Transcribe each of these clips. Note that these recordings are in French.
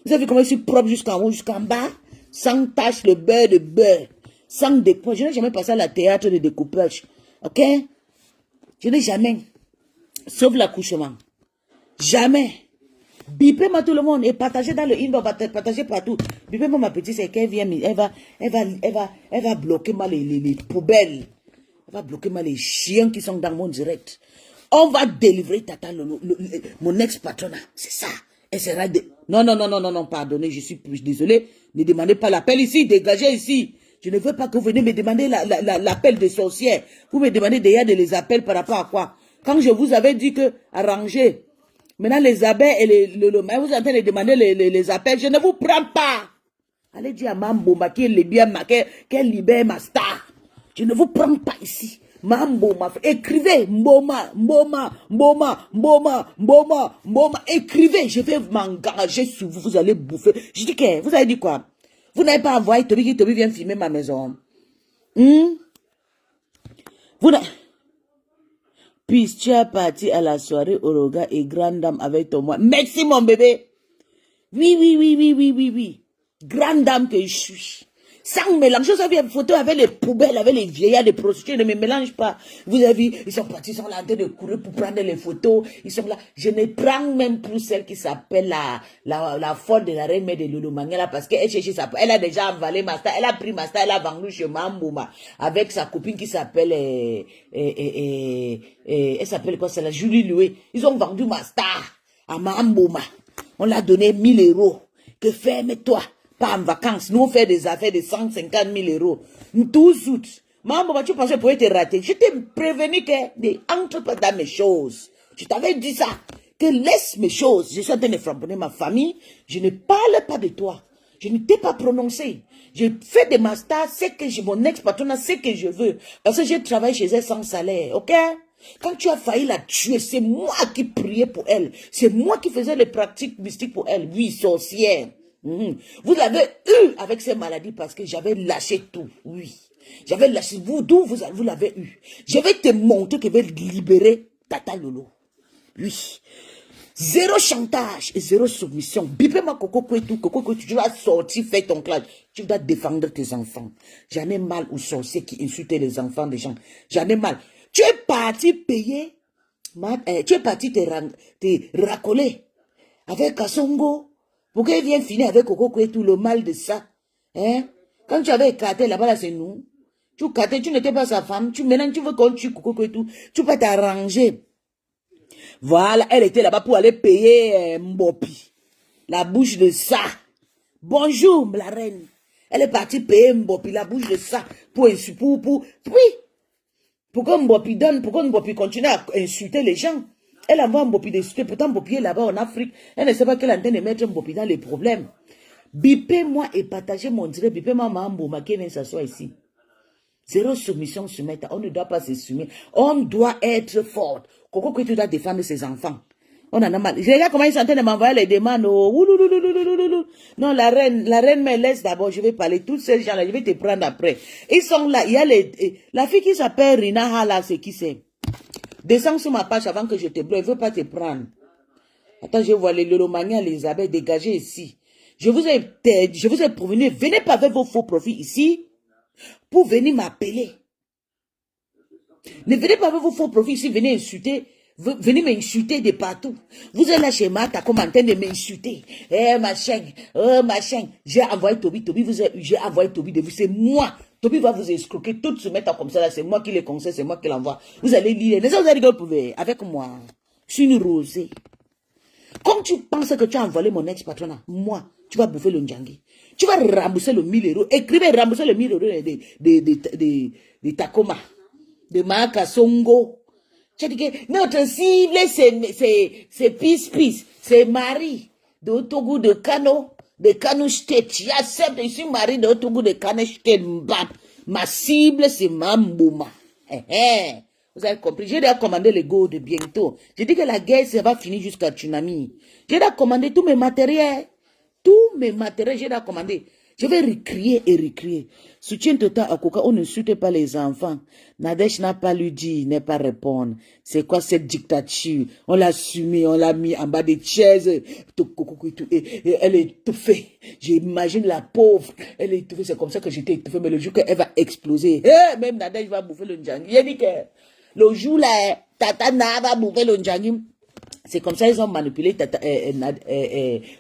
Vous avez vu comment je suis propre jusqu'en haut, jusqu'en bas? Sans tache, le beurre de beurre. Sans découpage. Je n'ai jamais passé à la théâtre de découpage. Ok? Je n'ai jamais. Sauf l'accouchement. Jamais. Bipez-moi tout le monde et partagez dans le inbox, partagez partout. Bipez-moi ma petite, c'est qu'elle vient, elle va bloquer moi les poubelles. Elle va bloquer moi les chiens qui sont dans mon direct. On va délivrer Tata mon ex-patronat. C'est ça. Elle sera non, pardonnez, je suis plus désolé. Ne demandez pas l'appel ici, dégagez ici. Je ne veux pas que vous venez me demander l'appel des sorcières. Vous me demandez déjà de les appels par rapport à quoi? Quand je vous avais dit que arrangez. Maintenant, les abeilles et vous êtes en train de demander les appels. Je ne vous prends pas. Allez dire à Mamboma qu'elle libère ma star. Je ne vous prends pas ici. Mamboma, écrivez. Mboma. Écrivez. Je vais m'engager sur vous. Vous allez bouffer. Je dis que, vous avez dit quoi? Vous n'avez pas envoyé Toby vient filmer ma maison. Vous n'avez... Puis tu es parti à la soirée Oroga et grande dame avec ton moi. Merci mon bébé. Oui. Grande dame que je suis. Sans mélange. Je savais une photo avec les poubelles, avec les vieillards, les prostituées. Ne me mélange pas. Vous avez vu, ils sont partis, ils sont là en train de courir pour prendre les photos. Ils sont là. Je ne prends même plus celle qui s'appelle la folle de la reine mère de Loulou Mangela parce qu'elle cherchait sa... Elle a déjà avalé ma star. Elle a pris ma star. Elle a vendu chez Mambouma avec sa copine qui s'appelle... elle s'appelle quoi? C'est la Julie Loué. Ils ont vendu ma star à Mambouma. On l'a donné 1000 €. Que ferme-toi. Pas en vacances. Nous, on fait des affaires de 150 000 €. Tout août. Maman, tu pensais pour te rater. Je t'ai prévenu que n'entre pas dans mes choses. Je t'avais dit ça. Que laisse mes choses. Je suis en train de framponner ma famille. Je ne parle pas de toi. Je ne t'ai pas prononcé. Je fais des masters, c'est que mon ex-patronat, c'est que je veux. Parce que je travaille chez elle sans salaire. Ok? Quand tu as failli la tuer, c'est moi qui priais pour elle. C'est moi qui faisais les pratiques mystiques pour elle. Oui, sorcière. Vous l'avez eu avec ces maladies parce que j'avais lâché tout. Oui. J'avais lâché. D'où vous l'avez eu. Je vais te montrer que je vais libérer Tata Lolo. Oui. Zéro chantage et zéro soumission. Bipez-moi Coco Kwetu, tu vas sortir, faire ton clash. Tu dois défendre tes enfants. J'en ai mal aux sorciers qui insultent les enfants des gens. J'en ai mal. Tu es parti payer, tu es parti te racoler avec Kassongo. Pour qu'elle vienne finir avec Coco Kwetu, le mal de ça. Hein? Quand tu avais écarté là-bas, là, c'est nous. Tu écartais, tu n'étais pas sa femme. Maintenant, tu veux qu'on tue Coco Kwetu. Tu peux t'arranger. Voilà, elle était là-bas pour aller payer Mbopi. La bouche de ça. Bonjour, la reine. Elle est partie payer Mbopi, la bouche de ça. Oui. Pourquoi Mbopi donne, pourquoi Mbopi continue à insulter les gens? Elle envoie Mbopi d'insulter, pourtant Mbopi est là-bas en Afrique. Elle ne sait pas qu'elle est en train de mettre Mbopi dans les problèmes. Bipez-moi et partagez mon direct. Bipez-moi Mambouma qui vient s'asseoir ici. Zéro soumission soumettre. On ne doit pas se soumettre. On doit être forte. Coco que tu dois défendre ses enfants. On en a mal. Je regarde comment ils sont en train de m'envoyer les demandes. Oh. Non, la reine me laisse d'abord. Je vais parler. Tous ces gens-là, je vais te prendre après. Ils sont là. Il y a la fille qui s'appelle Rina Hala, c'est qui c'est? Descends sur ma page avant que je te bloque. Je ne veux pas te prendre. Attends, je vois les Lolomania, les abeilles, dégagez ici. Je vous ai prévenu. Venez pas avec vos faux profils ici pour venir m'appeler. Ne venez pas avec vos faux profils ici, venez insulter. Venez m'insulter de partout. Vous êtes là chez moi, t'as commenté de m'insulter. Machin. J'ai envoyé Toby, j'ai envoyé Toby de vous. C'est moi. Toby va vous escroquer. Tout se mettre comme ça là. C'est moi qui les conseille, c'est moi qui l'envoie. Vous allez lire. Les autres, vous pouvez. Avec moi. Je suis une rosée. Comme tu penses que tu as envolé mon ex-patronat, moi, tu vas bouffer le Ndjangi. Tu vas rembourser le 1000 €. Écrivez, rembourser le 1000 € de Takoma. De Maka Songo. Tu as dit que notre cible, c'est Peace. C'est Marie de Otogo de Kano. De Kano State. Je suis Marie de Otogo de Kano State. Ma cible, c'est Mambouma. Vous avez compris? J'ai déjà commandé les go de bientôt. J'ai dit que la guerre, ça va finir jusqu'à tsunami. J'ai déjà commandé tous mes matériels. J'ai déjà commandé. Je vais recrier et recrier. Soutien total à Coca, on n'insulte pas les enfants. Nadège n'a pas lui dit, n'est pas répondre. C'est quoi cette dictature? On l'a assumé, on l'a mis en bas des chaises. Et elle est étouffée. J'imagine la pauvre. Elle est étouffée, c'est comme ça que j'étais étouffée. Mais le jour qu'elle va exploser, même Nadège va bouffer le njangui. J'ai dit que le jour là, Tata Na va bouffer le njangui. C'est comme ça ils ont manipulé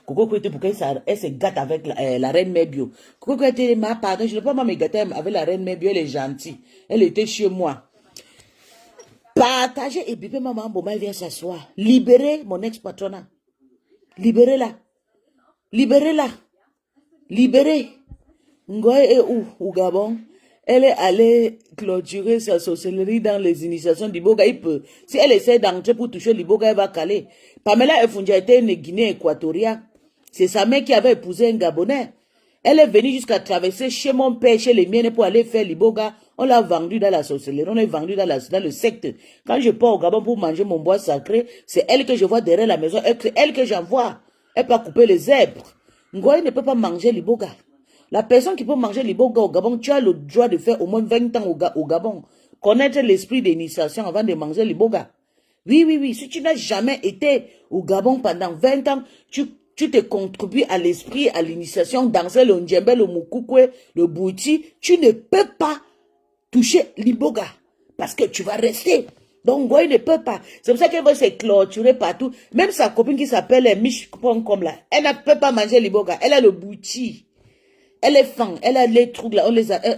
Coco Kouete pour qu'elle se gâte avec la reine Mère Bio. Coco Kouete m'a pardon, je ne peux pas me gâter avec la reine Mère Bio, elle est gentille. Elle était chez moi. Partagez et bébé maman Boma, elle vient s'asseoir. Libérez mon ex-patronat. Libérez-la. Libérez-la. Libérez. Ngoye est où? Au Gabon. Elle est allée clôturer sa sorcellerie dans les initiations d'Iboga. Il peut. Si elle essaie d'entrer pour toucher l'Iboga, elle va caler. Pamela Efunja était une Guinée équatoriale. C'est sa mère qui avait épousé un Gabonais. Elle est venue jusqu'à traverser chez mon père, chez les miennes, pour aller faire l'Iboga. On l'a vendue dans la sorcellerie, on l'a vendue dans le secte. Quand je pars au Gabon pour manger mon bois sacré, c'est elle que je vois derrière la maison. C'est elle que j'envoie. Elle peut couper les zèbres. Ngoye ne peut pas manger l'Iboga. La personne qui peut manger l'Iboga au Gabon, tu as le droit de faire au moins 20 ans au Gabon. Connaître l'esprit d'initiation avant de manger l'Iboga. Oui, oui, oui. Si tu n'as jamais été au Gabon pendant 20 ans, tu te contribues à l'esprit, à l'initiation, danser le ndjembe, le moukoukwe, le bouti. Tu ne peux pas toucher l'Iboga. Parce que tu vas rester. Donc, Ngoye ne peut pas. C'est pour ça qu'elle va se clôturer partout. Même sa copine qui s'appelle Mich comme là, elle ne peut pas manger l'Iboga. Elle a le bouti. Elle est fan, elle a les trucs là,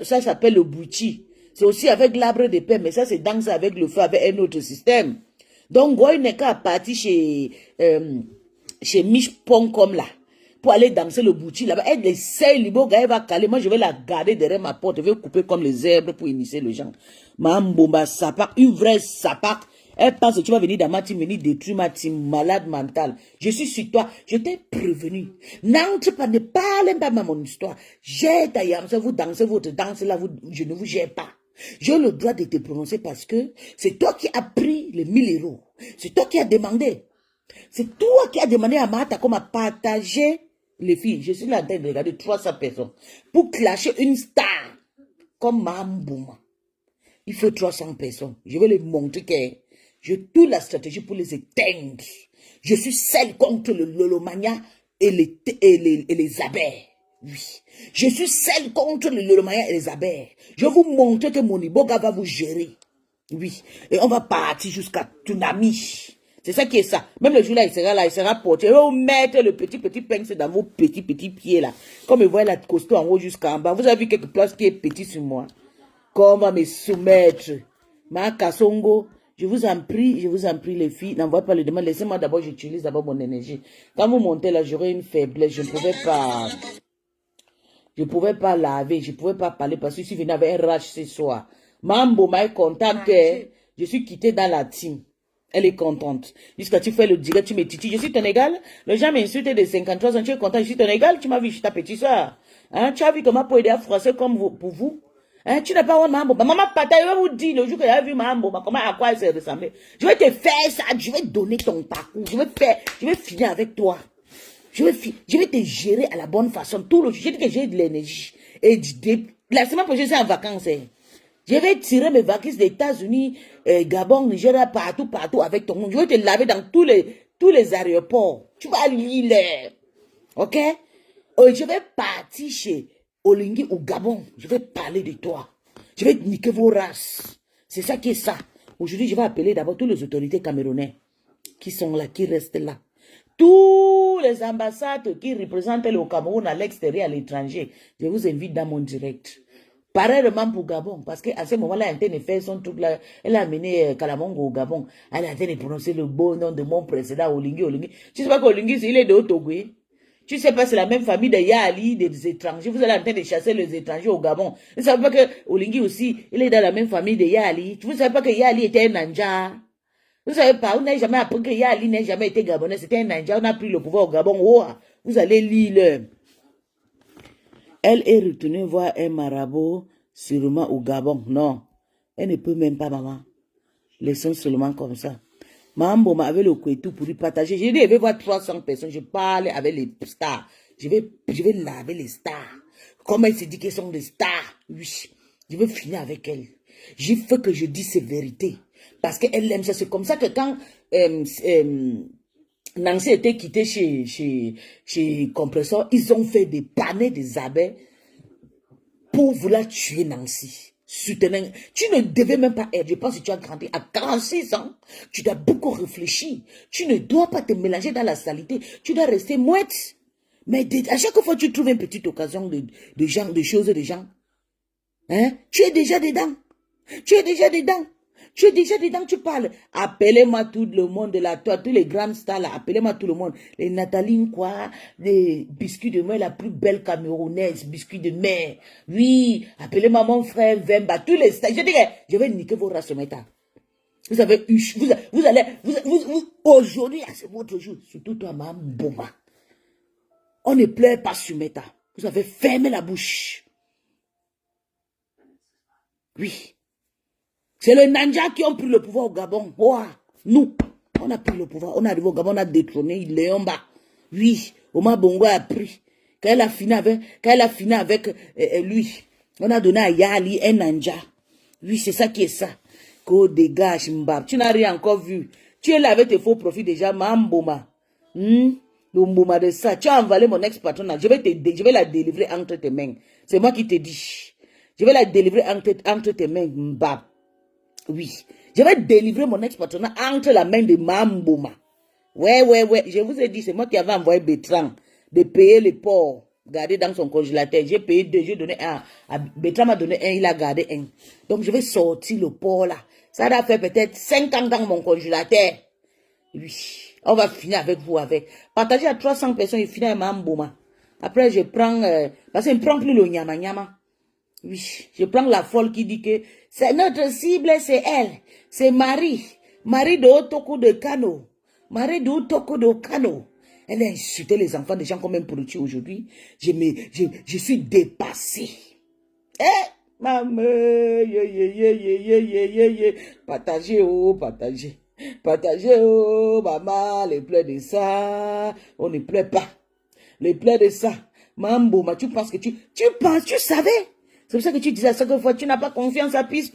ça s'appelle le bouti. C'est aussi avec l'arbre de paix, mais ça c'est danser avec le feu, avec un autre système. Donc, Ngoye n'est qu'à partir chez Mich-Pong comme là, pour aller danser le bouti là-bas. Elle essaye, l'Iboga, elle va caler. Moi, je vais la garder derrière ma porte, je vais couper comme les herbes pour initier les gens. Mambomba sapak, une vraie sapak. Elle pense que tu vas venir dans ma team, venir détruire ma team, malade mentale. Je suis sur toi. Je t'ai prévenu. N'entre pas, ne parlez pas de mon histoire. J'ai ta yamsa, vous dansez votre danse là, je ne vous gère pas. J'ai le droit de te prononcer parce que c'est toi qui as pris les 1000 €. C'est toi qui as demandé. C'est toi qui as demandé à Mata comme à partager les filles. Je suis là en train de regarder 300 personnes pour clasher une star comme Mambouma. Il faut 300 personnes. Je vais les montrer que j'ai toute la stratégie pour les éteindre. Je suis celle contre le lolomania et les abeilles. Oui. Je suis celle contre le lolomania et les abeilles. Je vais vous montrer que mon Iboga va vous gérer. Oui. Et on va partir jusqu'à Tunami. C'est ça qui est ça. Même le jour-là, il sera porté. Et on mettre le petit pince dans vos petits pieds là. Comme vous voyez la costaud en haut jusqu'en bas. Vous avez vu quelque place qui est petit sur moi. Qu'on va me soumettre. Ma Kassongo, je vous en prie les filles, n'envoyez pas les demandes. Laissez-moi d'abord, j'utilise d'abord mon énergie. Quand vous montez là, j'aurai une faiblesse. Je ne pouvais pas laver, je ne pouvais pas parler parce que je suis venu avec un rage ce soir. Mambo est contente que je suis quitté dans la team. Elle est contente. Jusqu'à tu fais le direct, tu me titilles. Je suis ton égal. Le gens m'insultent de 53 ans. Tu es content, je suis ton égal. Tu m'as vu, je suis ta petite soeur. Hein? Tu as vu comment pour aider à froisser comme vous, pour vous? Hein, tu n'as pas honte, Mambo. Maman Pata, je vais vous dire, le jour que j'ai vu Mambo, comment, à quoi elle s'est ressemblée. Je vais te faire ça, je vais donner ton parcours, je vais finir avec toi. Je vais te gérer à la bonne façon. Tout le jour, j'ai dit que j'ai de l'énergie. Et la semaine prochaine, c'est en vacances. Hein. Je vais tirer mes vacances des États-Unis, Gabon, Nigeria, partout avec ton monde. Je vais te laver dans tous les aéroports. Tu vas lire. Ok? Je vais partir chez Olingi au Gabon, je vais parler de toi. Je vais niquer vos races. C'est ça qui est ça. Aujourd'hui, je vais appeler d'abord toutes les autorités camerounaises qui sont là, qui restent là. Tous les ambassades qui représentent le Cameroun à l'extérieur, à l'étranger. Je vous invite dans mon direct. Pareillement pour Gabon, parce qu'à ce moment-là, elle a de faire son truc là. Elle a amené Kalamongo au Gabon. Elle a en train de prononcer le beau nom de mon précédent, Olingi. Tu sais pas qu'Olingi, il est de Haut-Togoé. Tu sais pas, c'est la même famille de Yali, des étrangers. Vous allez en train de chasser les étrangers au Gabon. Vous ne savez pas que Olingi aussi, il est dans la même famille de Yali. Vous ne savez pas que Yali était un Nanja. Vous ne savez pas, on n'a jamais appris que Yali n'a jamais été Gabonais. C'était un Nanja. On a pris le pouvoir au Gabon. Oh, vous allez lire. Elle est retenue voir un marabout sûrement au Gabon. Non, elle ne peut même pas, maman. Laissons seulement comme ça. Mambo m'avait le couetou pour lui partager. J'ai dit, je vais voir 300 personnes. Je parle avec les stars. Je vais laver les stars. Comme elle se dit qu'elles sont des stars. Oui, je veux finir avec elle. J'ai fait que je dis ces vérités. Parce qu'elle aime ça. C'est comme ça que quand Nancy était quittée chez Compressor, ils ont fait des panneaux des abeilles pour vouloir tuer Nancy. Soutenir. Tu ne devais même pas être. Je pense que tu as grandi à 46 ans. Tu dois beaucoup réfléchir. Tu ne dois pas te mélanger dans la saleté. Tu dois rester mouette. Mais à chaque fois que tu trouves une petite occasion de choses de gens, hein, tu es déjà dedans. Tu es déjà dedans. Tu es déjà dedans, tu parles. Appelez-moi tout le monde, là, toi, tous les grandes stars, là, appelez-moi tout le monde. Les Nathalie, quoi, les biscuits de mer, la plus belle camerounaise, biscuits de mer. Oui, appelez-moi mon frère Vemba, tous les stars. Je dis, je vais niquer vos races, vous avez eu, aujourd'hui, c'est votre jour, surtout toi, Mme Bouma. On ne pleure pas sur Meta. Vous avez fermé la bouche. Oui. C'est les Nanja qui ont pris le pouvoir au Gabon. Wow. Nous, on a pris le pouvoir. On est arrivé au Gabon, on a détrôné Léomba. Oui, Omar Bongo a pris. Quand elle a fini avec lui, on a donné à Yali un Nanja. Oui, c'est ça qui est ça. Qu'on dégage, Mbab. Tu n'as rien encore vu. Tu es là avec tes faux profits déjà, Mamboma. Le Mboma de ça. Tu as envalé mon ex-patronat. Je vais la délivrer entre tes mains. C'est moi qui te dis. Je vais la délivrer entre tes mains, Mbab. Oui, je vais délivrer mon ex-patronat entre la main de Mambouma. Ouais. Je vous ai dit, c'est moi qui avais envoyé Bertrand de payer les porcs, garder dans son congélateur. J'ai payé 2, j'ai donné un. Bertrand m'a donné un, il a gardé un. Donc, je vais sortir le porc là. Ça va faire peut-être 5 ans dans mon congélateur. Oui, on va finir avec vous avec. Partagez à 300 personnes et finir à Mambouma. Après, je prends, parce qu'il ne prend plus le nyama. Oui, je prends la folle qui dit que c'est notre cible, c'est elle. C'est Marie. Marie de Otoko de Kano. Marie de Otoko de Kano. Elle a insulté les enfants des gens comme un produit aujourd'hui. Je suis dépassé. Maman, partagez, partagez. Partagez, maman, les pleurs de ça. On ne pleure pas. Les pleurs de ça. Mambo, tu penses que tu savais. C'est pour ça que tu disais à chaque fois, tu n'as pas confiance à Peace.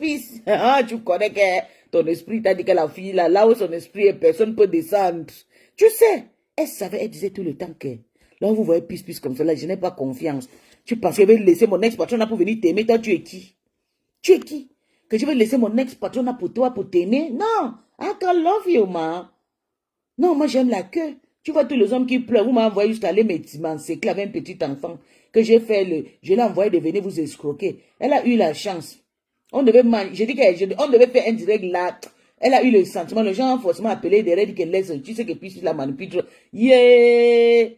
Ah, tu connais que ton esprit t'a dit que la fille, là où son esprit est, personne ne peut descendre. Tu sais, elle savait, elle disait tout le temps que, là où vous voyez Peace comme cela, je n'ai pas confiance. Tu penses que je vais laisser mon ex-patron pour venir t'aimer, toi tu es qui? Tu es qui? Que je vais laisser mon ex-patron pour toi, pour t'aimer? Non, I can love you, man. Non, moi j'aime la queue. Tu vois tous les hommes qui pleurent, vous m'avez envoyé jusqu'à aller m'ensécler avec un petit enfant que j'ai fait, je l'ai envoyé de venir vous escroquer. Elle a eu la chance. On devait manger, j'ai dit qu'on devait faire un direct là. Elle a eu le sentiment, les gens ont forcément appelé des règles qu'elle laisse. Tu sais que puis la manipule. Yeah!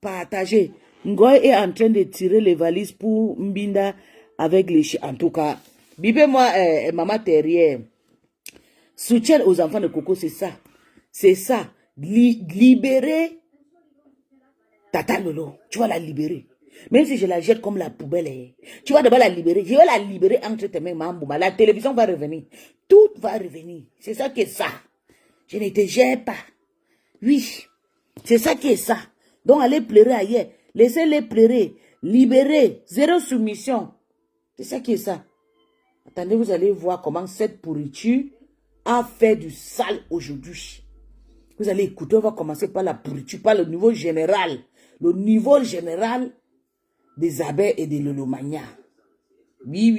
Partagez. Ngoy est en train de tirer les valises pour Mbinda avec les chiens. En tout cas, bibez-moi, maman terrière. Soutien aux enfants de Coco, c'est ça. C'est ça. Libérer Tata Lolo. Tu vas la libérer. Même si je la jette comme la poubelle, tu vas d'abord la libérer. Je vais la libérer entre tes mains, Mambouma. La télévision va revenir. Tout va revenir. C'est ça qui est ça. Je ne te gère pas. Oui. C'est ça qui est ça. Donc allez pleurer ailleurs. Laissez-les pleurer. Libérer. Zéro soumission. C'est ça qui est ça. Attendez, vous allez voir comment cette pourriture a fait du sale aujourd'hui. Vous allez écouter, on va commencer par la pourriture, par le niveau général. Le niveau général des abeilles et des lolomania. Oui.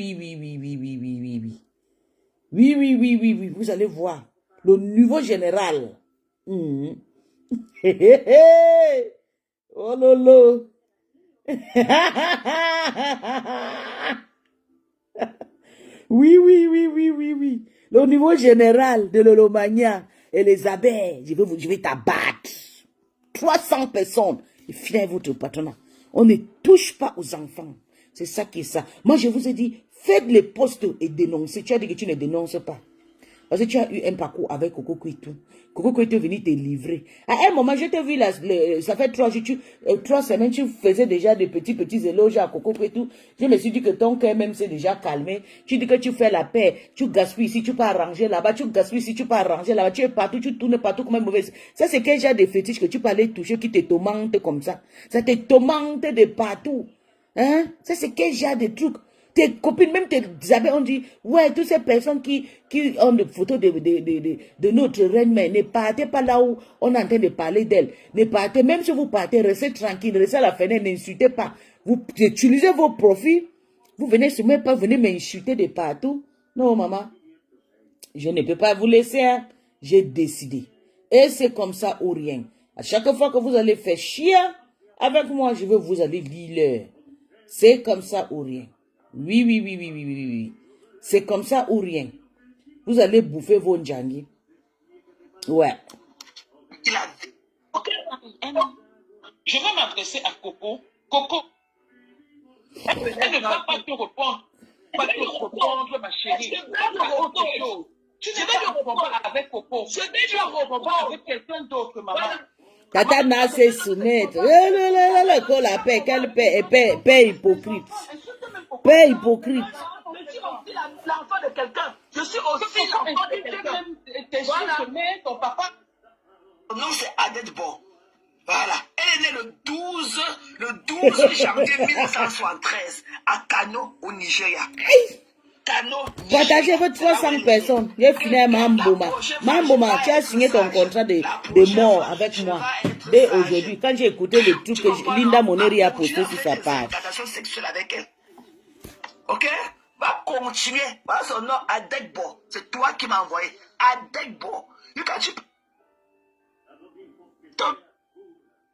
Oui. Vous allez voir. Le niveau général. Oh lolo. Oui. Le niveau général de l'olomania et les abeilles, je vais t'abattre. 300 personnes. Et finir votre patronat. On ne touche pas aux enfants. C'est ça qui est ça. Moi, je vous ai dit, faites les postes et dénoncez. Tu as dit que tu ne dénonces pas. Parce que tu as eu un parcours avec Coco Kouitou. Coco Kouitou est venu te livrer. À un moment, je t'ai vu, ça fait 3 semaines, tu faisais déjà des petits éloges à Coco Kouitou. Je me suis dit que ton cœur même s'est déjà calmé. Tu dis que tu fais la paix. Tu gaspilles ici, tu peux arranger là-bas. Tu gaspilles ici, tu peux arranger là-bas. Tu es partout, tu tournes partout comme une mauvaise. Ça, c'est quel genre de fétiche que tu peux aller toucher qui te tourmente comme ça. Ça te tourmente de partout. Hein? Ça, c'est quel genre de truc? Tes copines, même tes amis, on dit, ouais, toutes ces personnes qui ont des photos de notre reine mère, ne partez pas là où on est en train de parler d'elle. Ne partez, même si vous partez, restez tranquille, restez à la fenêtre, n'insultez pas. Vous utilisez vos profils, vous venez sur même pas, venez m'insulter de partout. Non, maman, je ne peux pas vous laisser, hein. J'ai décidé. Et c'est comme ça ou rien. À chaque fois que vous allez faire chier avec moi, je veux vous aller lire. C'est comme ça ou rien. Oui, oui, oui, oui, oui, oui, oui. C'est comme ça ou rien. Vous allez bouffer vos ndjangi. Ouais. Ok. Je vais m'adresser à Coco. Coco, elle ne va pas te répondre. Pas te répondre, ma chérie. Tu ne vas te répondre avec Coco. Je vais te répondre avec quelqu'un d'autre, maman. Tata n'a se soumettre. La paix, quelle paix, paix hypocrite. Paix hypocrite. L'enfant de quelqu'un. Je suis aussi l'enfant de quelqu'un. Voilà. Ton papa. Non, c'est Adetbo. Voilà. Elle est née le 12 janvier 1973 à Kano, au Nigeria. Kano, partagez vos 300 personnes. J'ai fini à Mambouma. Mambouma, tu as signé ton contrat de mort avec moi. Dès aujourd'hui, quand j'ai écouté le truc que Linda Moneri a posté sur sa page. Sexuelle avec elle. Ok? Va continuer. Voilà son nom, Adetbo. C'est toi qui m'as envoyé. Adetbo. You can chip.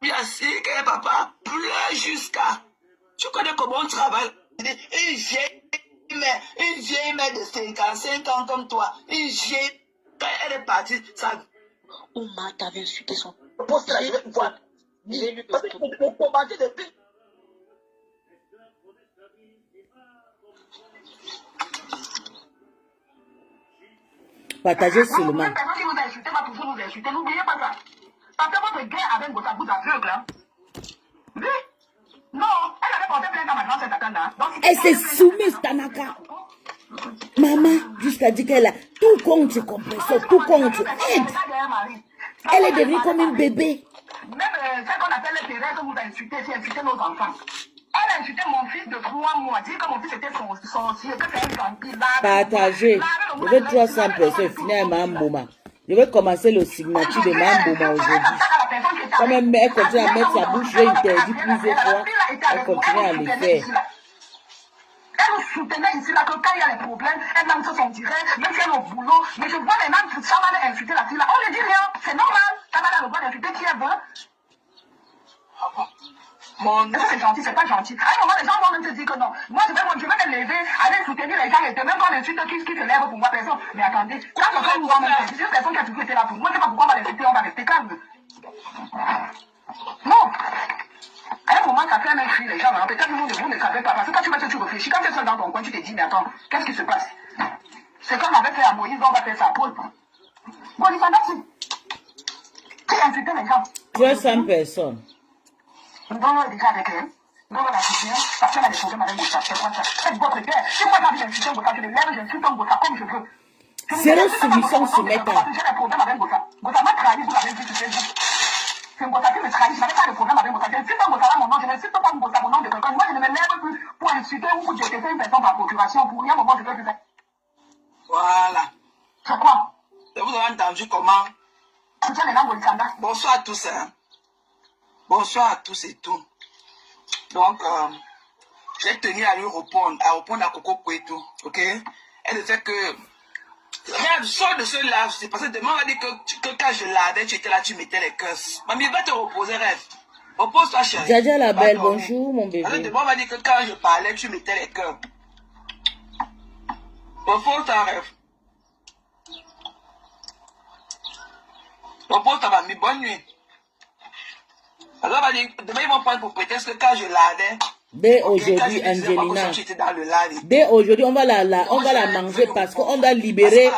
Bien sûr que papa pleure jusqu'à. Tu connais comment on travaille? Une vieille mère de 55 ans comme toi. Une vieille. Quand elle est partie, ça. Ouma, t'avais insulté son. Poste là, je vais voir. Parce que pour commenter depuis. Partagez seulement. Une personne qui vous a insulté va toujours vous insulter. N'oubliez pas ça. Parce que votre guerre avec votre bout aveugle, hein. Oui. Non, elle avait porté plainte à ma grande Tanaka. Elle s'est soumise, Tanaka. Maman, jusqu'à dire qu'elle a tout contre compresseur, tout contre aide. Elle est devenue comme un bébé. Même ce qu'on appelle les terrains que vous insultez, c'est insulter nos enfants. Elle a insulté mon fils de 3 mois, dit que mon fils était sorcier, que c'est un vampire. Partagez. Je veux 300 personnes, finir Mambouma. Je vais commencer le signature de Mambouma aujourd'hui. Quand même, elle continue à mettre sa bouche, j'ai interdit plusieurs fois. Elle continue à le faire. Elle nous soutenait ici, là, que quand il y a des problèmes, elle lance son direct, même si elle est au boulot. Mais je vois les gens, ça va insulter la fille là. On ne dit rien, c'est normal. Ça va le droit d'insulter qui elle veut. Mon... Ça c'est gentil, c'est pas gentil. À un moment, les gens vont même te dire que non. Moi, je vais me lever, aller soutenir les gens et même quand l'insulte qui se lève pour moi, personne. Mais attendez, quand on va nous voir, c'est une personne qui a toujours été là pour moi, je ne sais pas pourquoi on va l'insulter, on va rester calme. Non. À un moment, ça fait un cri, les gens, peut-être vous ne savez pas. Parce que quand tu réfléchis, quand tu es seul dans ton coin, tu te dis, mais attends, qu'est-ce qui se passe? C'est comme on avait fait à Moïse, on va faire ça à Paul. Bon, il s'en a qui a insulté les gens? 300 personnes. Nous allons déjà avec elle. Nous allons la soutenir parce qu'elle a des problèmes avec Bossa. C'est quoi ça? C'est votre guerre. Si moi j'ai envie d'insulter un Bossa, je le lève, j'insulte un Bossa comme je veux. Zéro soumission se met à. J'ai des problèmes avec Bossa. Bossa m'a trahi, vous l'avez vu sur Facebook. C'est un Bossa qui me trahit. Je n'avais pas de problème avec Bossa. J'insulte un Bossa là, mon nom. Je n'insulte pas un Bossa, mon nom de quelqu'un. Moi, je ne me lève plus pour insulter ou pour détester une personne par procuration. Pour rien, moment, je vais plus faire. Voilà. C'est quoi? Et vous avez entendu comment? Soutiens les langues Olisanda. Bonsoir à tous. Hein. Bonsoir à tous et tout. Donc, j'ai tenu à lui répondre à Coco Kouetou, ok? Elle disait que, regarde, sors de ce lave, c'est parce que demain on va dire que quand je lavais, tu étais là, tu mettais les cœurs. Mamie, va te reposer, rêve. Repose-toi, chérie. Jaja la belle, bonjour, mon bébé. Parce que demain on va dire que quand je parlais, tu mettais les cœurs. Repose-toi, rêve. Repose-toi, mamie, bonne nuit. Alors, demain, ils vont prendre pour prétexte que quand je lavais. Dès aujourd'hui, Angelina. Dès aujourd'hui, on va la manger parce qu'on doit libérer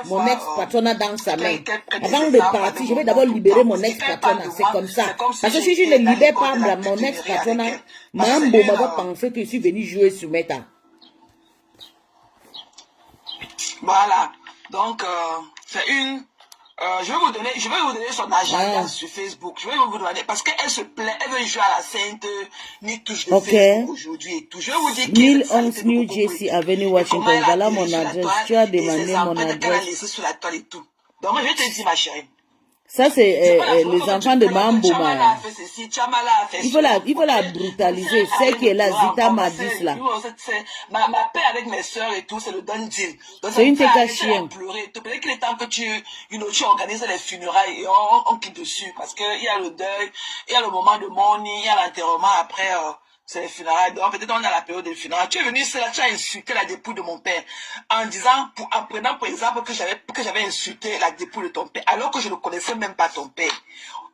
mon ex-patronat dans sa main. Avant de partir, je vais d'abord libérer mon ex-patronat. C'est comme ça. Parce que si je ne libère pas mon ex-patronat, Mambo va penser que je suis venu jouer sur Meta. Voilà. Donc, c'est une Je vais vous donner son agenda sur Facebook. Je vais vous demander parce qu'elle se plaît, elle veut jouer à la sainte ni touche de Facebook aujourd'hui et tout. Je vais vous dire 1011 New Jersey Avenue, Washington. Voilà mon adresse. Tu as demandé mon adresse. Qu'elle a laissé sur la toile et tout. Donc moi je vais te dire ma chérie. Ça c'est les enfants de Mambouma. Il faut la brutaliser. C'est que la Zita m'a dit cela. Ma paix avec mes soeurs et tout, c'est le done deal. C'est une tête chien. Peut-être qu'il est temps que tu organises les funérailles et on quitte dessus parce qu'il y a le deuil, il y a le moment de mourning, il y a l'enterrement après. C'est les funérailles. Donc, peut-être on est à la période des funérailles. Tu es venu ici, là, tu as insulté la dépouille de mon père. En disant, en prenant pour exemple que j'avais insulté la dépouille de ton père, alors que je ne connaissais même pas ton père.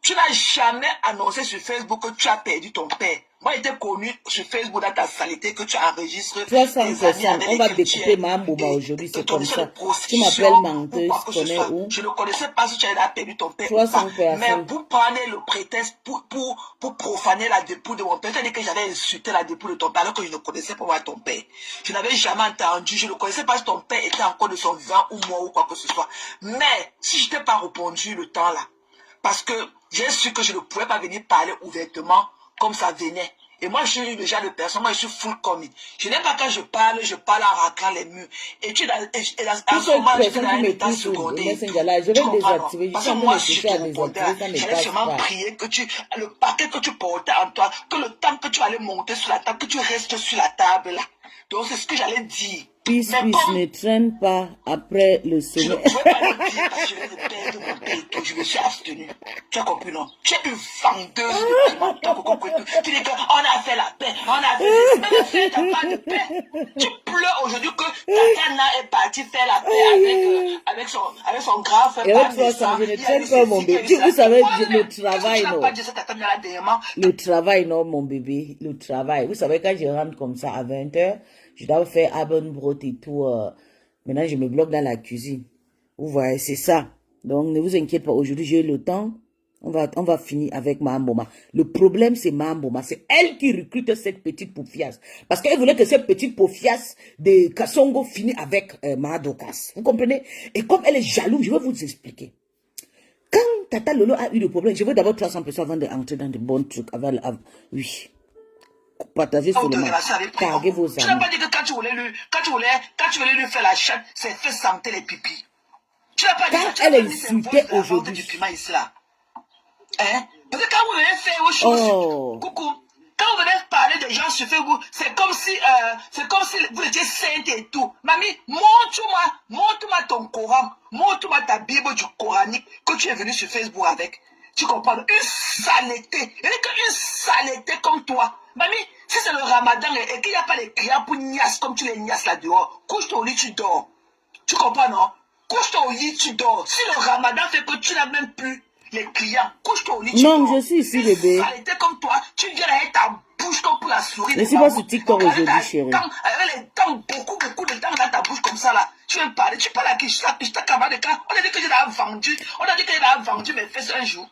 Tu n'as jamais annoncé sur Facebook que tu as perdu ton père. Moi, j'étais connu sur Facebook dans ta saleté que tu enregistres. 300%. On va découper Mambouma aujourd'hui, c'est comme ça. Tu m'appelles menteuse, tu connais où? Je ne connaissais pas si tu avais perdu ton père. 300 personnes. Mais vous prenez le prétexte pour profaner la dépouille de mon père. C'est-à-dire que j'avais insulté la dépouille de ton père alors que je ne connaissais pas moi ton père. Je n'avais jamais entendu, je ne connaissais pas si ton père était encore de son vivant ou moi ou quoi que ce soit. Mais si je t'ai pas répondu le temps là, parce que j'ai su que je ne pouvais pas venir parler ouvertement comme ça venait. Et moi, je suis le genre de personne, moi, je suis full comique. Je n'aime pas quand je parle en raclant les murs. Et tu dans ce moment, tu es dans un état secondaire. Je vais désactiver. Parce que moi, si je te répondais, j'allais sûrement prier que le paquet que tu portais en toi, que le temps que tu allais monter sur la table, que tu restes sur la table là. Donc, c'est ce que j'allais dire. Peace, ne traîne pas après le sommet. Je ne pouvais pas le dire parce que je vais perdre mon père et tout. Je me suis abstenu. Tu as compris, non? Tu es une vendeuse de piment. Tu as compris tout. Tu dis qu'on a fait la paix. On a fait tu n'as pas de paix. Tu pleures aujourd'hui que Tatiana est partie faire la paix avec son grand frère. Et autre fois, ça, je ne traîne pas mon bébé. Vous savez, le travail, non? Le travail, non, mon bébé. Le travail. Vous savez, quand je rentre comme ça à 20h, je dois faire abonbrot et tout. Maintenant, je me bloque dans la cuisine. Vous voyez, c'est ça. Donc, ne vous inquiétez pas. Aujourd'hui, j'ai le temps. On va finir avec Mambouma. Le problème, c'est Mambouma. C'est elle qui recrute cette petite poufiasse. Parce qu'elle voulait que cette petite poufiasse de Kassongo finisse avec Madokas. Vous comprenez? Et comme elle est jalouse, je vais vous expliquer. Quand Tata Lolo a eu le problème, je veux d'abord 300 personnes avant d'entrer dans de bons trucs. Oui. Partagez seulement. Taguez vos amis. Tu n'as pas dit que quand tu voulais lui faire la chatte, c'est fait sentir les pipis. Tu n'as pas dit quand elle insultait aujourd'hui. Hein? Parce que quand vous venez faire vos choses, coucou, quand vous venez parler des gens sur Facebook, c'est comme si vous étiez sainte et tout. Mamie, montre-moi ton Coran, montre-moi ta Bible du coranique que tu es venu sur Facebook avec. Tu comprends? Une saleté. Il n'y a qu'une saleté comme toi. Mamie, si c'est le ramadan et qu'il n'y a pas les clients pour niasse comme tu les niasses là dehors, couche-toi au lit, tu dors. Tu comprends, non? Couche-toi au lit, tu dors. Si le ramadan fait que tu n'as même plus les clients, couche-toi au lit, tu dors. Non, je suis ici, bébé. Une saleté comme toi, tu viens avec ta bouche comme pour la souris. Je ne suis pas sur TikTok aujourd'hui, chérie. Avec les dents, beaucoup de dents dans ta bouche comme ça là. Tu viens parler, tu parles à qui? Je t'accabale de quand? On a dit que j'ai vendu mes fesses un jour.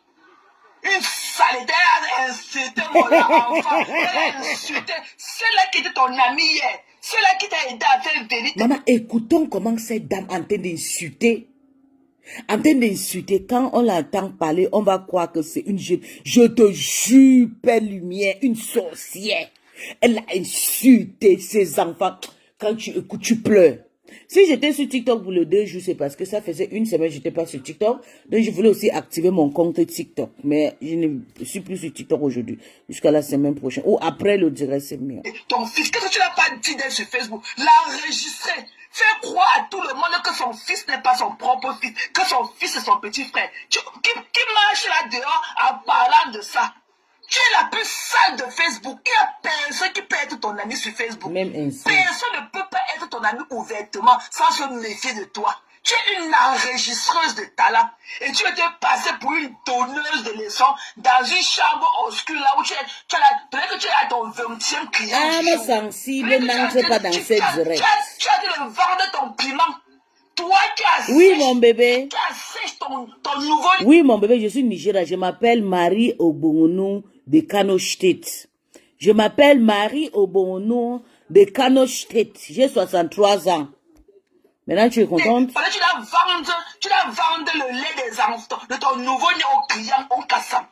Une saleté, elle a insulté mon enfant, elle a insulté celle-là qui était ton amie hier, celle-là qui t'a aidé à faire venir. Maman, écoutons comment cette dame est en train d'insulter. En train d'insulter, quand on l'entend parler, on va croire que c'est une jeune. Je te jure, Père Lumière, une sorcière. Elle a insulté ses enfants. Quand tu écoutes, tu pleures. Si j'étais sur TikTok pour le 2 jours, c'est parce que ça faisait une semaine que je n'étais pas sur TikTok. Donc, je voulais aussi activer mon compte TikTok. Mais je ne suis plus sur TikTok aujourd'hui. Jusqu'à la semaine prochaine. Ou après le direct, c'est mieux. Ton fils, qu'est-ce que tu n'as pas dit d'elle sur Facebook? L'enregistrer. Faire croire à tout le monde que son fils n'est pas son propre fils. Que son fils est son petit frère. Qui marche là dehors en parlant de ça? Tu es la plus sale de Facebook. Il n'y a personne qui peut être ton ami sur Facebook. Même ainsi. Personne ne peut pas être ton ami ouvertement sans se méfier de toi. Tu es une enregistreuse de talent. Et tu étais passé pour une donneuse de leçons dans une chambre obscure là où tu es à ton 20e client. Ah, mais sensible, n'entre pas dans cette direct. Tu as dû le vendre ton piment. Toi qui as oui, mon bébé. Qui assèches ton nouveau... Oui, mon bébé, je suis Nigéria. Je m'appelle Marie Obonou de Kano State. Je m'appelle Marie Obonou de Kano State. J'ai 63 ans. Maintenant, tu es contente? Tu dois vendre le lait des enfants, de ton nouveau-né au client, au cassant.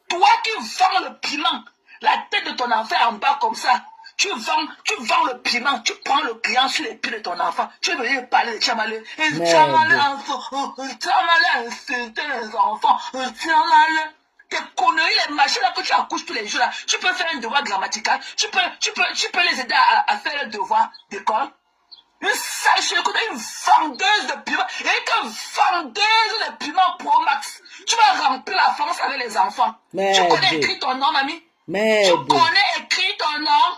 Toi qui vends le piment, la tête de ton enfant en bas comme ça, tu vends le piment, tu prends le client sur les pieds de ton enfant, tu veux venir parler de Tchamalé. Tchamalé, insulter les enfants, Tchamalé. Tes conneries, les machins là que tu accouches tous les jours là, tu peux faire un devoir grammatical, tu peux les aider à faire le devoir d'école. Une sale chez une vendeuse de piment, et une vendeuse de piment Pro Max. Tu vas remplir la France avec les enfants. Merde. Tu connais écrit ton nom, mamie? Merde. Tu connais écrit ton nom?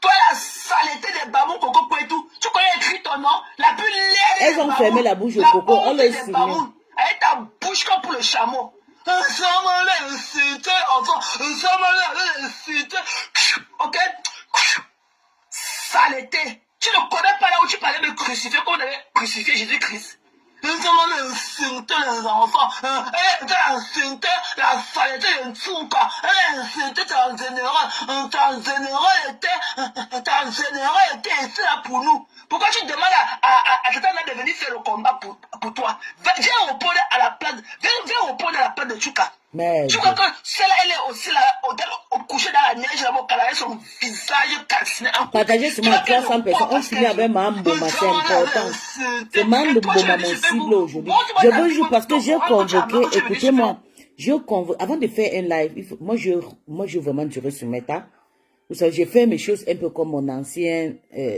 Toi, la saleté des babous coco pour et tout. Tu connais écrit ton nom? La plus laide. Elles ont fermé la bouche au coco. On les signe. Avec ta bouche comme pour le chameau. Ok? Saleté. Tu ne connais pas là où tu parlais de crucifier, comme on avait crucifié Jésus-Christ. Nous sommes insulter les enfants. Insulter la saleté de Tsunka. Insulter ta général. Ta général était ici là pour nous. Pourquoi tu demandes à Tata de venir faire le combat pour toi? Viens répondre à la place. Viens répondre à la place de Tchuka. Tu crois que celle-là, elle est aussi là, au coucher dans la neige, là-bas, avec son visage calciné. Partagez sur moi 300 personnes. On finit avec Mamboma, c'est important. C'est Mamboma, mon cible aujourd'hui. Je veux jouer parce que j'ai convoqué, écoutez-moi, avant de faire un live, moi, je veux vraiment durer sur Meta. Vous savez, j'ai fait mes choses un peu comme mon ancien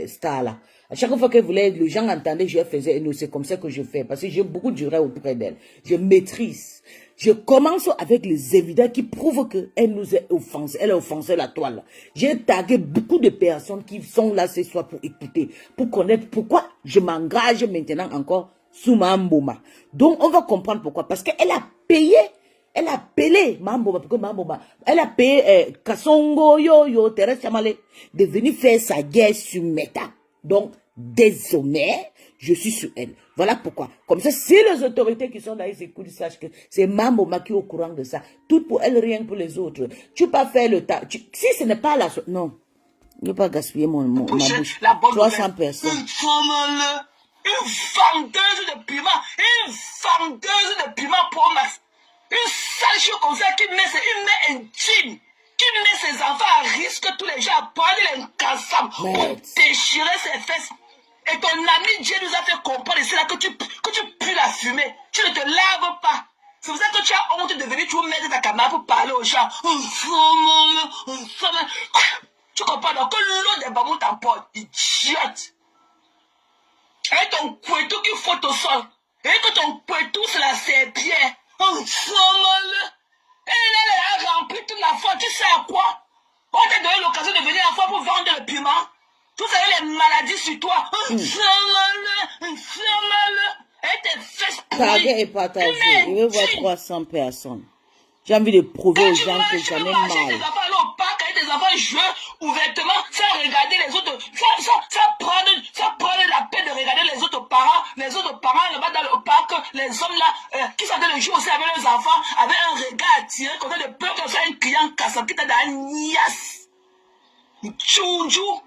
star là. À chaque fois que les gens entendaient, je faisais, et c'est comme ça que je fais, parce que j'ai beaucoup duré auprès d'elle. Je maîtrise. Je commence avec les évidents qui prouvent qu'elle nous a offensé. Elle a offensé la toile. J'ai tagué beaucoup de personnes qui sont là ce soir pour écouter, pour connaître pourquoi je m'engage maintenant encore sous Mamboma. Donc, on va comprendre pourquoi. Parce qu'elle a payé. Elle a payé Mamboma, parce que Mamboma, elle a payé Kassongo Yo Thérèse Tchamalé de venir faire sa guerre sur Meta. Donc, désormais, je suis sur elle. Voilà pourquoi. Comme ça, si les autorités qui sont là, ils écoutent, ils sachent que c'est Mamboma qui est au courant de ça. Tout pour elle, rien pour les autres. Tu peux pas faire le tas. Si ce n'est pas la... Non. Je ne vais pas gaspiller ma bouche. 300 personnes. Une vendeuse de piment. Une vendeuse de piment Pro Max. Une sale chose comme ça qui met une main intime. Qui met ses enfants à risque tous les jours à prendre les cassams pour déchirer ses fesses. Et ton ami Dieu nous a fait comprendre ici là que tu pues la fumée. Tu ne te laves pas. C'est pour ça que tu as honte de venir toujours mettre ta caméra pour parler aux gens. Tu comprends donc que l'eau des bambous t'emporte, idiote. Et ton couetou qui faut au sol. Et que ton couetou c'est la serpillère. Elle a rempli toute la foi. Tu sais à quoi? On t'a donné l'occasion de venir à la fois pour vendre le piment. Vous savez les maladies sur toi. Et tes fesses pourries. Taguez et partagez. Je veux voir 300 personnes. J'ai envie de prouver aux gens que j'en ai mal. Tes enfants aller au parc, avec tes enfants jouer ouvertement, sans regarder les autres, sans prendre la peine de regarder les autres parents là-bas dans le parc, les hommes là, qui sont de jouer aussi avec leurs enfants, avec un regard attiré, comme ça de peur que ce soit un client cassant qui t'a dans la niasse. Tchoudjou.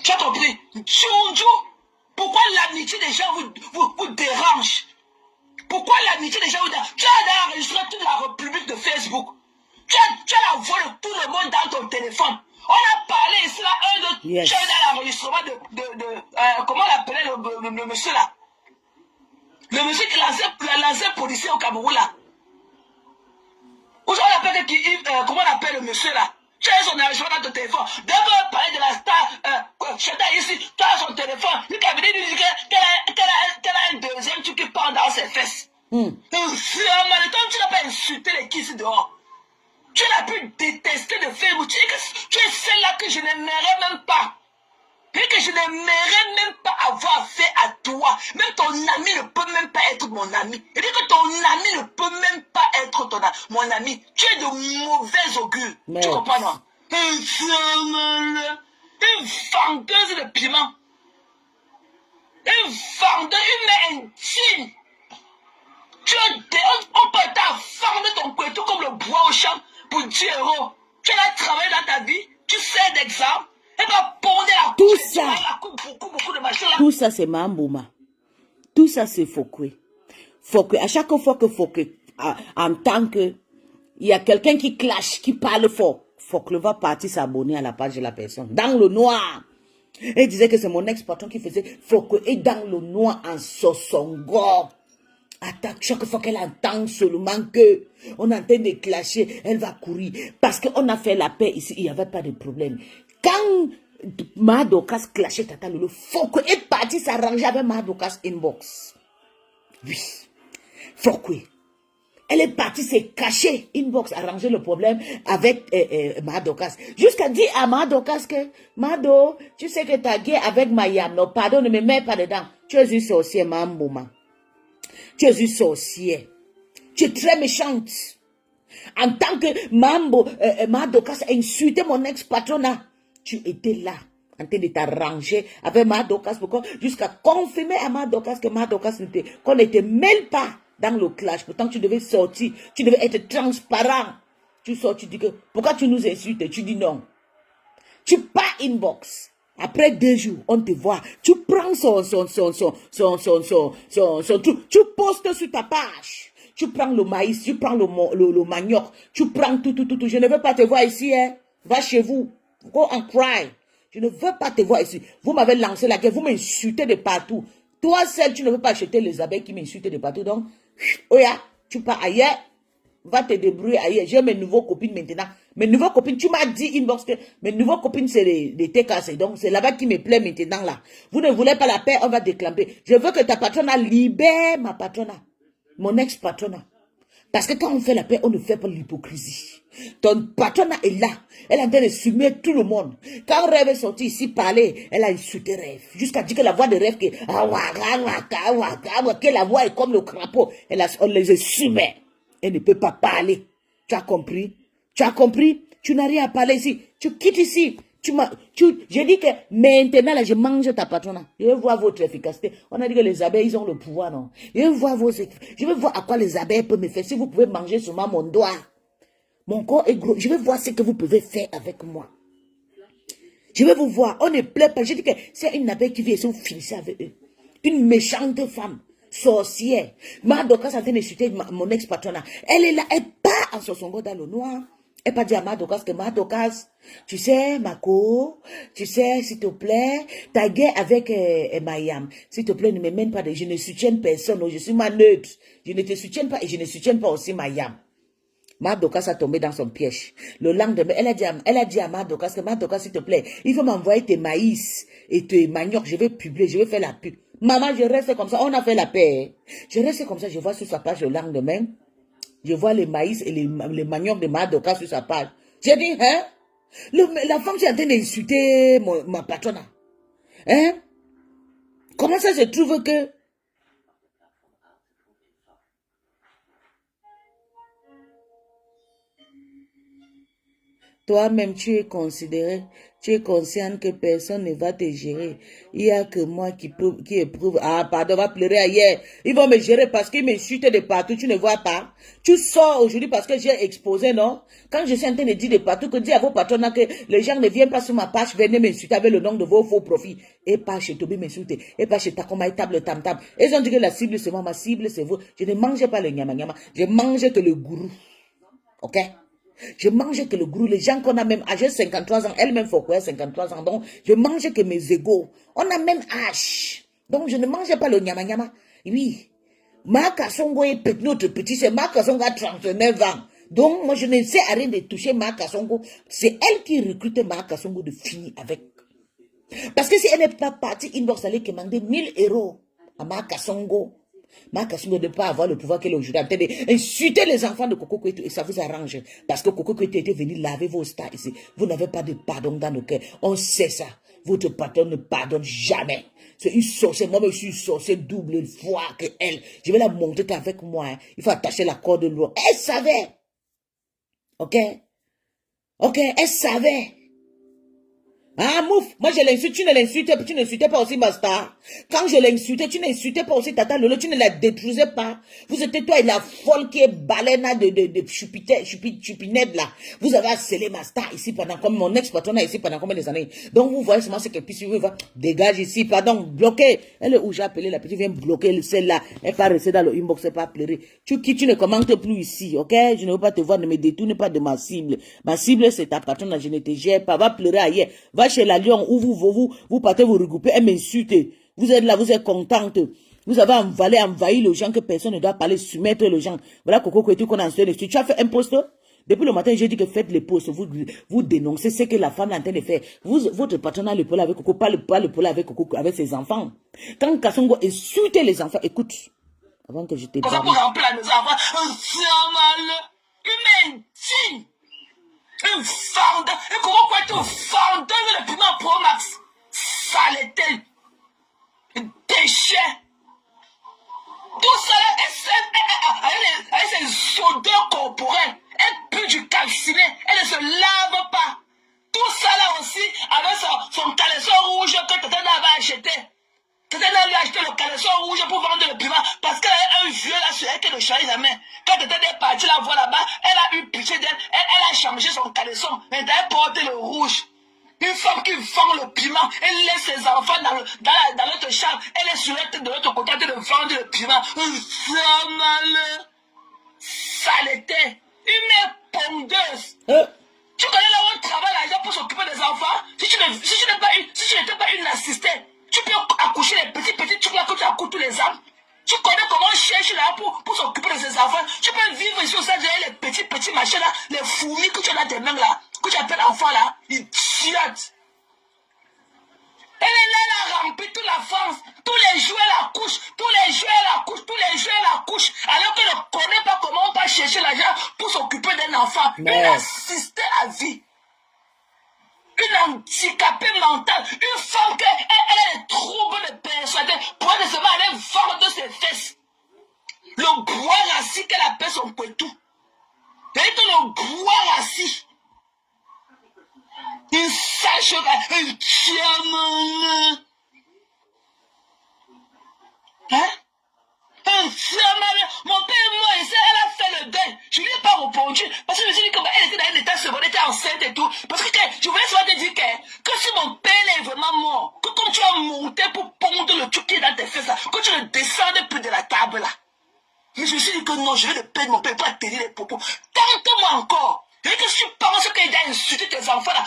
Tu as compris? Tchoudjou. Pourquoi l'amitié des gens vous dérange? Pourquoi l'amitié des gens vous dérange? Tu as enregistré toute la République de Facebook. Tu as la voix de tout le monde dans ton téléphone. On a parlé ici là, tu as dans l'enregistrement de comment on appelait le monsieur là? Le monsieur qui l'ancien policier au Cameroun là. Comment on appelle le monsieur là? Tu as son enregistrement dans ton téléphone. D'abord parler de la star, Chata ici, tu as son téléphone. Lui qui a venu lui dire qu'elle a un deuxième truc qui part dans ses fesses. Tu n'as pas insulté les qui ici dehors. Tu l'as pu détester de Facebook. Tu es celle-là que je n'aimerais même pas. Et que je n'aimerais même pas avoir fait à toi. Même ton ami ne peut même pas être mon ami. Et dit que ton ami ne peut même pas être mon ami. Tu es de mauvais augure. Tu comprends, non? Une vendeuse de piment. Une vendeuse, une main intime. On peut t'affronter ton couteau comme le bois au champ pour 10 €. Tu as travaillé dans ta vie, tu sais d'exemple. Elle va ponder la Tout bouche. ça. Beaucoup de machins là. Tout ça, c'est Mambouma. Tout ça, c'est Fokwe. Fokwe, à chaque fois que Fokwe, en tant que, il y a quelqu'un qui clash, qui parle fort, Fokwe va partir s'abonner à la page de la personne. Dans le noir. Elle disait que c'est mon ex-patron qui faisait Fokwe est dans le noir en sosongo. Attaque chaque fois qu'elle entend seulement que on est en train de clasher, elle va courir. Parce qu'on a fait la paix ici, il n'y avait pas de problème. Quand Madokas clashait Tata Lolo, Fokwe est parti s'arranger avec Madokas inbox. Oui. Fokwe. Elle est partie se cacher inbox, arranger le problème avec Madokas. Jusqu'à dire à Madokas que Mado, tu sais que t'as gué avec Mayam. Non, pardon, ne me mets pas dedans. Tu es une sorcière, Mambouma. Tu es une sorcière. Tu es très méchante. En tant que Madokas a insulté mon ex-patronat, tu étais là, en train de t'arranger avec Madokas, jusqu'à confirmer à Madokas que Madokas qu'on n'était même pas dans le clash. Pourtant, tu devais sortir, tu devais être transparent. Tu sors, tu dis que, pourquoi tu nous insultes? Tu dis non. Tu pars inbox. Après 2 jours, on te voit. Tu prends tu postes sur ta page. Tu prends le maïs, tu prends le manioc, tu prends tout. Je ne veux pas te voir ici, hein. Va chez vous. Go and cry. Je ne veux pas te voir ici. Vous m'avez lancé la guerre, vous m'insultez de partout. Toi seul, tu ne veux pas acheter les abeilles qui m'insultent de partout. Donc, oh yeah, tu pars ailleurs. Va te débrouiller ailleurs. J'ai mes nouveaux copines maintenant. Mes nouveaux copines, tu m'as dit inbox que mes nouveaux copines, c'est les TKC. Donc, c'est là-bas qui me plaît maintenant là. Vous ne voulez pas la paix, on va déclamper. Je veux que ta patronne libère ma patronne. Mon ex-patronat. Parce que quand on fait la paix, on ne fait pas l'hypocrisie. Ton patronat est là. Elle est en train de soumettre tout le monde. Quand Rêve est sorti ici parler, elle a insulté Rêve. Jusqu'à dire que la voix de Rêve, que la voix est comme le crapaud. On les soumet. Elle ne peut pas parler. Tu as compris? Tu as compris? Tu n'as rien à parler ici. Tu quittes ici. J'ai dit que maintenant, là, je mange ta patronne. Je veux voir votre efficacité. On a dit que les abeilles, ils ont le pouvoir, non? Je veux voir je veux voir à quoi les abeilles peuvent me faire. Si vous pouvez manger seulement mon doigt. Mon corps est gros. Je veux voir ce que vous pouvez faire avec moi. Je veux vous voir. On ne plaît pas. J'ai dit que c'est une abeille qui vient ici, vous finissez avec eux. Une méchante femme. Sorcière. Madokas est en train d'insulter mon ex-patronat. Elle est là. Elle part en sosongo dans le noir. Elle pas dit à Madokas que Madokas, tu sais, Mako, tu sais, s'il te plaît, ta guerre avec Mayam, s'il te plaît, ne me mène pas je ne soutiens personne, je suis ma neutre. Je ne te soutiens pas et je ne soutiens pas aussi Mayam. Madokas a tombé dans son piège. Le lendemain, elle a dit à Madokas que Madokas, s'il te plaît, il faut m'envoyer tes maïs et tes maniocs, je vais publier, je vais faire la pub. Maman, je reste comme ça, on a fait la paix. Je reste comme ça, je vois sur sa page le lendemain. Je vois les maïs et les maniocs de Madokas sur sa page. J'ai dit, hein? La femme, c'est en train d'insulter ma patronne. Hein? Comment ça se trouve que... Toi-même, tu es considéré, tu es conscient que personne ne va te gérer. Il n'y a que moi qui éprouve. Ah, pardon, va pleurer ailleurs. Ils vont me gérer parce qu'ils m'insultent de partout, tu ne vois pas. Tu sors aujourd'hui parce que j'ai exposé, non? Quand je suis en train de dire de partout, que dis à vos patrons que les gens ne viennent pas sur ma page, venez m'insulter avec le nom de vos faux profits. Et pas chez Tobi m'insulter. Et pas chez Takoma et Table Tam Tam. Ils ont dit que la cible, c'est moi, ma cible, c'est vous. Je ne mange pas le nyama nyama. Je mange que le gourou. Ok? Je mange que le gourou, les gens qu'on a même âgé 53 ans, elle-même Fokwe 53 ans, donc je mange que mes égaux. On a même âge. Donc je ne mange pas le nyama nyama. Oui. Ma Kasongo est notre petit, c'est Ma Kasongo a 39 ans. Donc moi je ne sais rien de toucher Ma Kasongo. C'est elle qui recrute Ma Kasongo de finir avec. Parce que si elle n'est pas partie, inbox allait commander 1000 € à Ma Kasongo. Ma Kasongo ne peut pas avoir le pouvoir qu'elle est aujourd'hui en train d'insulter les enfants de Coco Kwetu et ça vous arrange. Parce que Coco Kwetu était venu laver vos stars ici. Vous n'avez pas de pardon dans le cœur. On sait ça. Votre patron ne pardonne jamais. C'est une sorcière. Moi, je suis une sorcière double fois que elle. Je vais la montrer qu'avec moi. Hein. Il faut attacher la corde de l'eau. Elle savait. Ok? Ok? Elle savait. Ah, mouf, moi je l'insulte, tu n'insultais pas aussi ma star. Quand je l'insultais, tu n'insultais pas aussi Tata Lolo, tu ne la détruisais pas. Vous étiez toi et la folle qui est baleine de chupinette là. Vous avez scellé ma star ici pendant comme mon ex-patron ici pendant combien de années. Donc vous voyez seulement ce qu'elle puisse suivre, dégage ici, pardon, bloqué. Elle est où j'ai appelé la petite, vient bloquer celle-là. Elle pas rester dans le inbox, elle pas pleurer. Tu quittes, tu ne commentes plus ici, ok? Je ne veux pas te voir, ne me détourne pas de ma cible. Ma cible c'est ta patronne, je ne te gère pas, va pleurer ailleurs. Va chez la Lyon où vous partez vous regrouper, elle m'insulte. Vous êtes là, vous êtes contente. Vous avez envahi les gens que personne ne doit parler, soumettre les gens. Voilà Coco Kouetou qu'on a enseigné. Tu as fait un post. Depuis le matin, j'ai dit que faites les posts. Vous dénoncez ce que la femme est en train de faire. Votre patron a le pôle avec Coco, pas le pôle avec Coco, avec ses enfants. Quand Kassongo insulte les enfants, écoute, avant que je te parle. Pour remplir la maison, une mentine. Une vendeur, et comment quoi tu vendeur de piment Pro Max, saleté, déchet, tout ça avec ses odeurs corporelles, elle pue du calciné, elle ne se lave pas. Tout ça là aussi avec son caleçon rouge que Tata avait acheté. Tata lui a acheté le caleçon rouge pour vendre le piment parce qu'elle a un vieux là sur elle qui ne change jamais. Quand Tata est partie la voir là-bas, elle a eu pitié d'elle, elle a changé son caleçon, mais elle porte le rouge. Une femme qui vend le piment, elle laisse ses enfants dans l'autre chambre, elle est sur la tête de l'autre côté de vendre le piment. Ça mal, saleté, une mère pondeuse. Tu connais là où on travaille l'argent pour s'occuper des enfants? Si tu n'étais pas une assistée, tu peux accoucher les petits trucs là que tu accouches tous les ans. Tu connais comment on cherche là pour s'occuper de ses enfants. Tu peux vivre ici au sein de les petits machins là, les fourmis que tu as dans tes mains là, que tu appelles enfants là, ils chiotent. Elle est là, elle a rempli toute la France. Tous les jouets la couchent, alors qu'elle ne connaît pas comment on va chercher l'argent pour s'occuper d'un enfant. Une assistée à vie. Une handicapée mentale. Une femme qui a des troubles de personnalité. Pour elle seulement aller vendre ses fesses. Le bois rassis qu'elle appelle son couetou. Et le bois rassis. Une sale un diamant. Hein? Mon père est mort ici, elle a fait le deuil. Je ne lui ai pas répondu parce que je me suis dit qu'elle était dans un état secondaire, elle était enceinte et tout. Parce que je voulais seulement te dire que si mon père est vraiment mort, que comme tu as monté pour pondre le truc qui est dans tes fesses là, que tu ne descendes plus de la table là. Mais je me suis dit que non, je vais le perdre mon père, pas tenir les propos. Tente-moi encore. Et que si tu penses qu'il a insulté tes enfants là,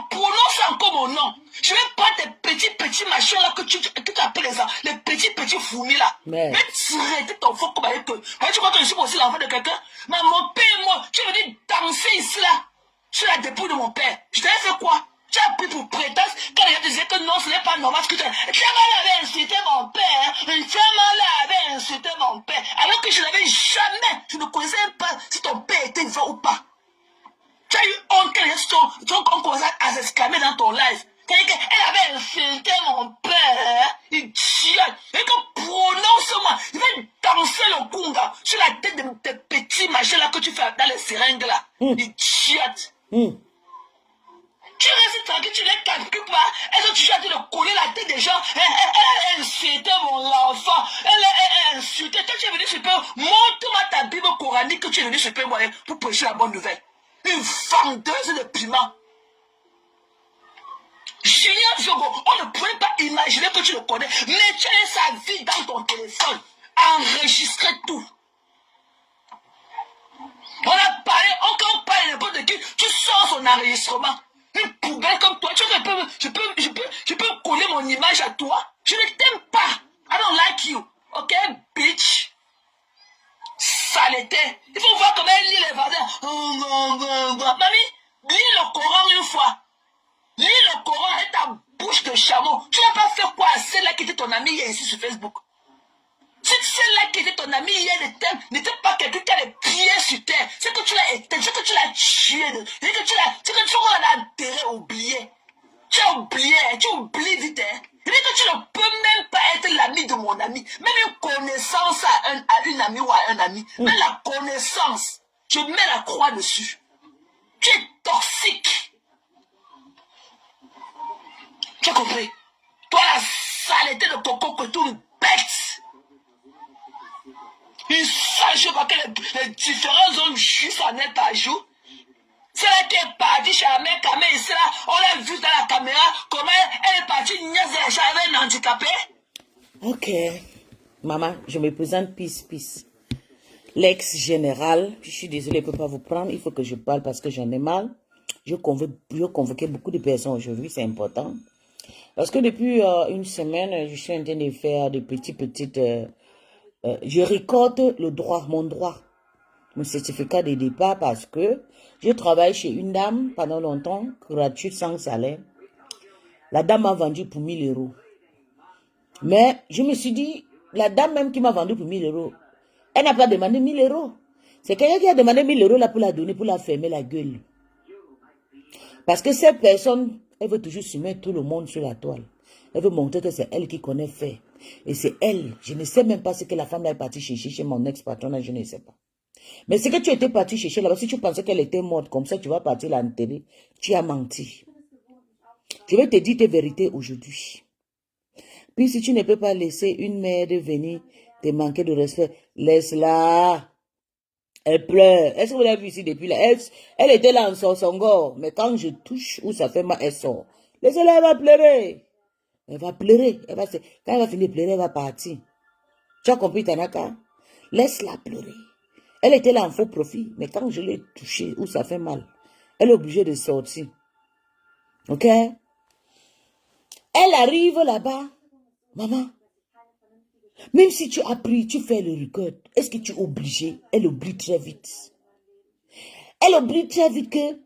prononce encore mon nom. Je vais prendre tes petits machins là que tu appelles les petits fourmis là. Mais traiter ton faux comme avec eux. Tu crois que je suis aussi l'enfant de quelqu'un? Mais mon père et moi, tu es venu danser ici là, sur la dépouille de mon père. Je t'avais fait quoi? Tu as pris pour prétence quand il disait que non, ce n'est pas normal ce que tu as. Tiamal avait insulté mon père. Tiamal avait insulté mon père. Alors que je n'avais jamais, je ne connaissais pas si ton père était vivant ou pas. Tu as eu honte qu'on commence à s'exclamer dans ton live. Elle avait insulté mon père. Il chiotte. Et que prononce-moi. Il va danser le kunga sur la tête de tes petits machins là que tu fais dans les seringues là. Il chiotte. Tu restes tranquille, tu ne les calcules pas. Est-ce que tu as dit de coller la tête des gens? Elle a insulté mon enfant. Elle a insulté. Toi, tu es venu sur Père. Montre-moi ta Bible coranique que tu es venu sur Père pour prêcher la bonne nouvelle. Une vendeuse de piment. Julien Diogo, on ne pourrait pas imaginer que tu le connais, mais tu as sa vie dans ton téléphone. Enregistrez tout. On a parlé, quand on parle n'importe qui, tu sors son enregistrement. Une poubelle comme toi, tu sais que je peux coller mon image à toi. Je ne t'aime pas. I don't like you. Ok, bitch. Saleté. Il faut voir comment elle lit les vendeurs. Mamie, lis le Coran une fois. Lis le Coran avec ta bouche de chameau. Tu n'as pas fait quoi à celle-là qui était ton amie hier ici sur Facebook? Si celle-là qui était ton amie hier n'était pas quelqu'un qui a les pieds sur terre, c'est que tu l'as éteint, c'est que tu l'as tué, c'est que tu l'as enterré, oublié. Tu as oublié, tu oublies vite. Il dit que tu ne peux même pas être l'ami de mon ami. Même une connaissance à une amie ou à un ami. Même la connaissance, je mets la croix dessus. Tu es toxique. Tu as compris? Toi, la saleté de coco que tu bête. Une sale chose parce que les différents hommes juifs en est par jour. C'est là qu'elle est partie chez la mère Kamé ici là, on l'a vu dans la caméra, comment elle est partie niaiser les gens avec un handicapé. Ok. Maman, je me présente Peace. L'ex-général, je suis désolée, je ne peux pas vous prendre, il faut que je parle parce que j'en ai mal. Je convoquais beaucoup de personnes aujourd'hui, c'est important. Parce que depuis une semaine, je suis en train de faire des petites... je récolte mon droit, mon certificat de départ parce que je travaille chez une dame pendant longtemps, gratuite, sans salaire. La dame m'a vendu pour 1000 euros. Mais je me suis dit, la dame même qui m'a vendu pour 1000 euros, elle n'a pas demandé 1000 euros. C'est quelqu'un qui a demandé 1000 euros là pour la donner, pour la fermer la gueule. Parce que cette personne, elle veut toujours soumettre tout le monde sur la toile. Elle veut montrer que c'est elle qui connaît faire. Et c'est elle. Je ne sais même pas ce que la femme là est partie chercher chez mon ex-patron, je ne sais pas. Mais ce que tu étais parti chercher là-bas, si tu pensais qu'elle était morte, comme ça tu vas partir l'enterrer, tu as menti. Je vais te dire tes vérités aujourd'hui. Puis si tu ne peux pas laisser une mère venir te manquer de respect, laisse-la. Elle pleure. Est-ce que vous l'avez vu ici depuis là? Elle était là en son corps. Mais quand je touche où ça fait mal, elle sort. Laissez-la, elle va pleurer. Elle va pleurer. Quand elle va finir de pleurer, elle va partir. Tu as compris, Tanaka? Laisse-la pleurer. Elle était là en faux profit. Mais quand je l'ai touchée où ça fait mal, elle est obligée de sortir. Ok? Elle arrive là-bas. Maman, même si tu as pris, tu fais le record, est-ce que tu es obligé? Elle oublie très vite. Elle oublie très vite que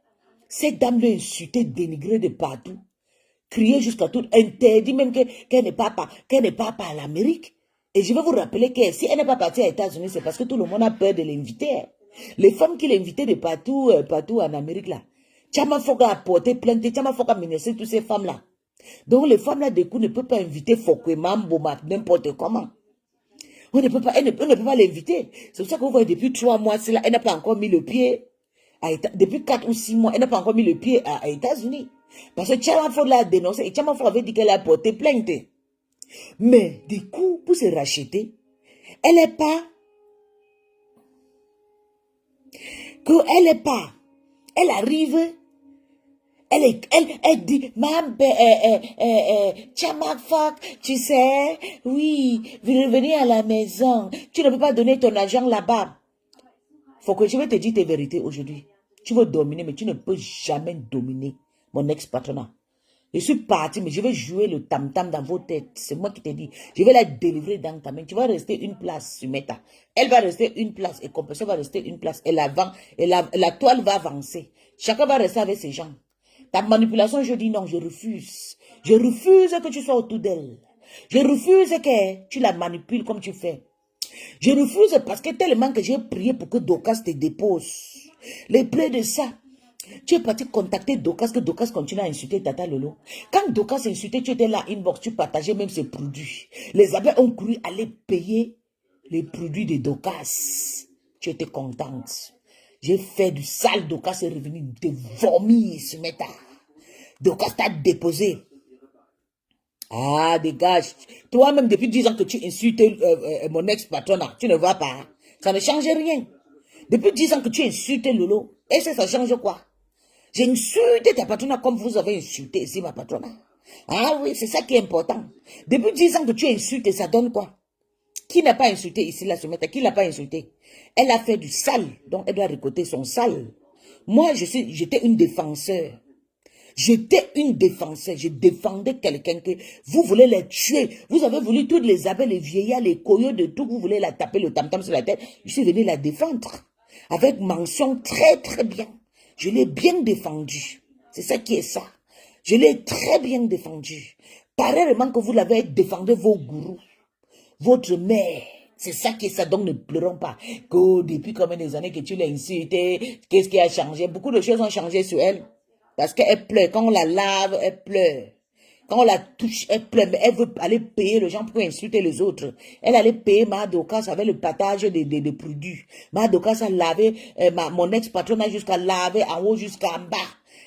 cette dame l'a insulté, dénigré de partout, crié jusqu'à tout, interdit même qu'elle n'est pas à l'Amérique. Et je vais vous rappeler que si elle n'est pas partie aux États-Unis, c'est parce que tout le monde a peur de l'inviter. Les femmes qui l'invitaient de partout en Amérique là, Tchama Foka a porté plainte, Tchama Foka a menacé toutes ces femmes là. Donc les femmes là, du coup, ne peuvent pas inviter Fokwe, Mambouma, n'importe comment. On ne peut pas, elle ne peut pas l'inviter. C'est pour ça que vous voyez depuis 3 mois, là, elle n'a pas encore mis le pied. Depuis 4 ou 6 mois, elle n'a pas encore mis le pied aux États-Unis. Parce que Tchamafo l'a dénoncé et Tchamafo avait dit qu'elle a porté plainte. Mais du coup, pour se racheter, elle n'est pas. Elle arrive. Elle dit, Tchamafok, tu sais, oui, vous revenez à la maison. Tu ne peux pas donner ton argent là-bas. Faut que je vais te dire tes vérités aujourd'hui. Tu veux dominer, mais tu ne peux jamais dominer mon ex-patronat. Je suis parti, mais je vais jouer le tam-tam dans vos têtes. C'est moi qui te dis. Je vais la délivrer dans ta main. Tu vas rester une place sur Meta. Elle va rester une place et Compassion va rester une place. Et la toile va avancer. Chacun va rester avec ses gens. Ta manipulation, je dis non, je refuse. Je refuse que tu sois autour d'elle. Je refuse que tu la manipules comme tu fais. Je refuse parce que tellement que j'ai prié pour que Dorcas te dépose. Les plaies de ça. Tu es parti contacter Dorcas, que Dorcas continue à insulter Tata Lolo. Quand Dorcas insultait, tu étais là, inbox, tu partageais même ses produits. Les abeilles ont couru aller payer les produits de Dorcas. Tu étais contente. J'ai fait du sale, Dorcas est revenu te vomir sur Meta. Dorcas t'a déposé. Ah, dégage. Toi-même, depuis 10 ans que tu insultes mon ex-patron, tu ne vois pas. Ça ne change rien. Depuis 10 ans que tu insultes Lolo, est-ce que ça change quoi? J'ai insulté ta patronne comme vous avez insulté ici ma patronne. Ah oui, c'est ça qui est important. Depuis 10 ans que tu insultes, ça donne quoi? Qui n'a pas insulté ici la Soumeta? Qui l'a pas insulté? Elle a fait du sale, donc elle doit récolter son sale. Moi, j'étais une défenseur. J'étais une défenseur. Je défendais quelqu'un que vous voulez les tuer. Vous avez voulu toutes les abeilles, les vieillards, les coyotes, de tout. Vous voulez la taper le tam-tam sur la tête. Je suis venu la défendre. Avec mention très très bien. Je l'ai bien défendu. C'est ça qui est ça. Je l'ai très bien défendu. Pareillement que vous l'avez défendu vos gourous. Votre mère. C'est ça qui est ça. Donc ne pleurons pas. Que depuis combien d'années que tu l'as insulté. Qu'est-ce qui a changé? Beaucoup de choses ont changé sur elle. Parce qu'elle pleure. Quand on la lave, elle pleure. Quand on la touche, elle pleure. Mais elle veut aller payer les gens pour insulter les autres. Elle allait payer Madokas avec le partage des produits. Madokas a lavé, mon ex-patron a jusqu'à laver en haut jusqu'en bas.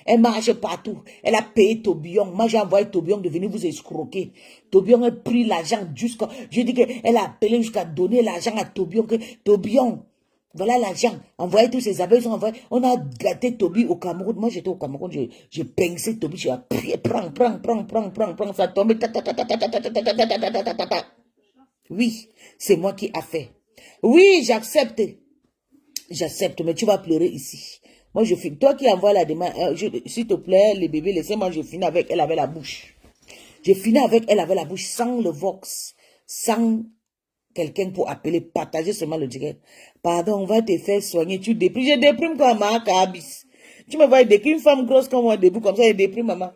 Elle marche partout. Elle a payé Toubion. Moi, j'ai envoyé Toubion de venir vous escroquer. Toubion a pris l'argent jusqu'à... Je dis qu'elle a appelé jusqu'à donner l'argent à Toubion. Toubion, voilà l'argent. Envoyez tous ces abeilles. On a gâté Tobi au Cameroun. Moi, j'étais au Cameroun. J'ai pincé Tobi. J'ai appuyé. Prends. Ça tombe. Oui, c'est moi qui a fait. Oui, j'accepte. J'accepte, mais tu vas pleurer ici. Moi, je finis. Toi qui envoies la demande, s'il te plaît, les bébés, laissez-moi, je finis avec elle avec la bouche. J'ai fini avec elle avec la bouche, sans le vox, sans quelqu'un pour appeler, partager seulement le direct. Pardon, on va te faire soigner, tu déprimes. Je déprime comme ma cabis. Tu me vois décrire une femme grosse comme moi, debout comme ça, je déprime, maman.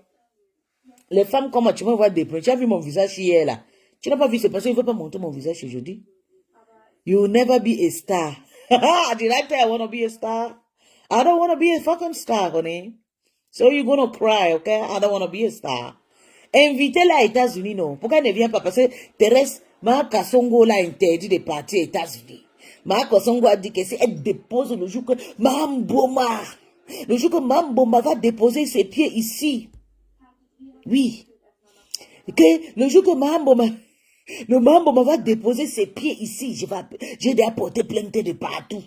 Les femmes comme moi, tu me vois déprimer. Tu as vu mon visage hier, là. Tu n'as pas vu, c'est parce qu'il ne veut pas montrer mon visage aujourd'hui. You will never be a star. Did I tell you I want to be a star? I don't want to be a fucking star, honey. So you're going to cry, okay? I don't want to be a star. Invitez-la aux États-Unis, non. Pourquoi elle ne vient pas? Parce que Thérèse, Ma Kassongo l'a interdit de partir aux États-Unis. Ma Kassongo a dit que si elle dépose le jour que Mamboma va déposer ses pieds ici. Oui. Que le jour que le Mamboma va déposer ses pieds ici, j'ai déjà porté plainte de partout.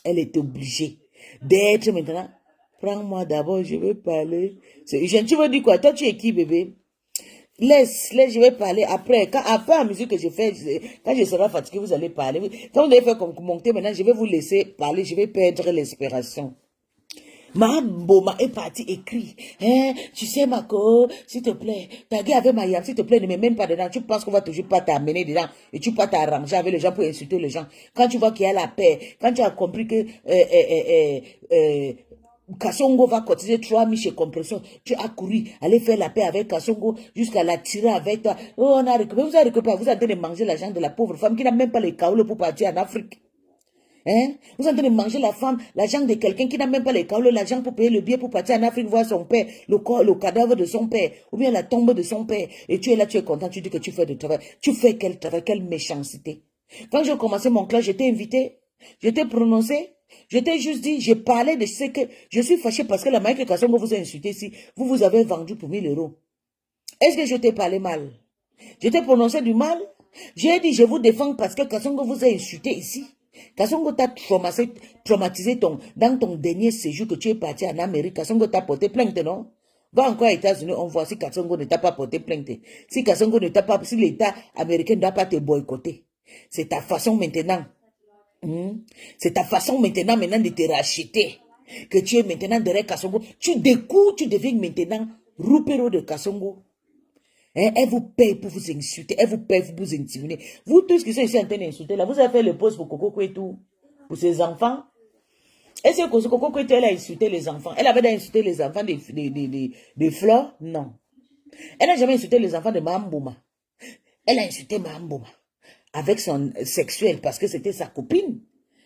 Elle est obligée d'être maintenant. Prends-moi d'abord, je vais parler. Tu veux dire quoi? Toi, tu es qui, bébé? Laisse, je vais parler après. Après la musique que je fais, quand je serai fatigué, vous allez parler. Quand vous allez faire comme monter, maintenant, je vais vous laisser parler, je vais perdre l'inspiration. Mamboma est parti écrit. Hein, tu sais, Marco, s'il te plaît, taguer avec Mayam, s'il te plaît, ne me mène pas dedans. Tu penses qu'on va toujours pas t'amener dedans et tu vas t'arranger avec les gens pour insulter les gens. Quand tu vois qu'il y a la paix, quand tu as compris que Kassongo va cotiser 3 000 chez Compression, tu as couru, aller faire la paix avec Kassongo jusqu'à la tirer avec toi. Oh, on a récupéré, vous avez récupéré, vous êtes en train de manger l'argent de la pauvre femme qui n'a même pas les kaoles pour partir en Afrique. Hein? Vous êtes en train de manger l'argent de quelqu'un qui n'a même pas les kaoles, l'argent pour payer le billet pour partir en Afrique voir son père, le cadavre de son père, ou bien la tombe de son père. Et tu es là, tu es content, tu dis que tu fais du travail. Tu fais quel travail, quelle méchanceté. Quand j'ai commencé mon classe, j'étais invité, j'étais prononcé. Je t'ai juste dit, j'ai parlé de ce que... Je suis fâché parce que la manière que Kassongo vous a insulté ici, vous avez vendu pour 1 000 €. Est-ce que je t'ai parlé mal? Je t'ai prononcé du mal? J'ai dit, je vous défends parce que Kassongo vous a insulté ici. Kassongo t'a traumatisé dans ton dernier séjour que tu es parti en Amérique. Kassongo t'a porté plainte, non? Va encore aux États-Unis, on voit si Kassongo ne t'a pas porté plainte. Si Kassongo ne t'a pas... Si l'État américain ne doit pas te boycotter. C'est ta façon maintenant. C'est ta façon maintenant de te racheter. Que tu es maintenant derrière Kassongo. Tu découvres, tu deviens maintenant roupero de Kassongo. Hein, elle vous paye pour vous insulter. Elle vous paye pour vous intimider. Vous tous qui sont ici en train d'insulter, là, vous avez fait le poste pour Coco Kouetou, pour ses enfants. Est-ce que Coco Kouetou, elle a insulté les enfants? Elle avait insulté les enfants de Flore? Non. Elle n'a jamais insulté les enfants de Mamboma. Elle a insulté Mamboma avec son sexuel parce que c'était sa copine.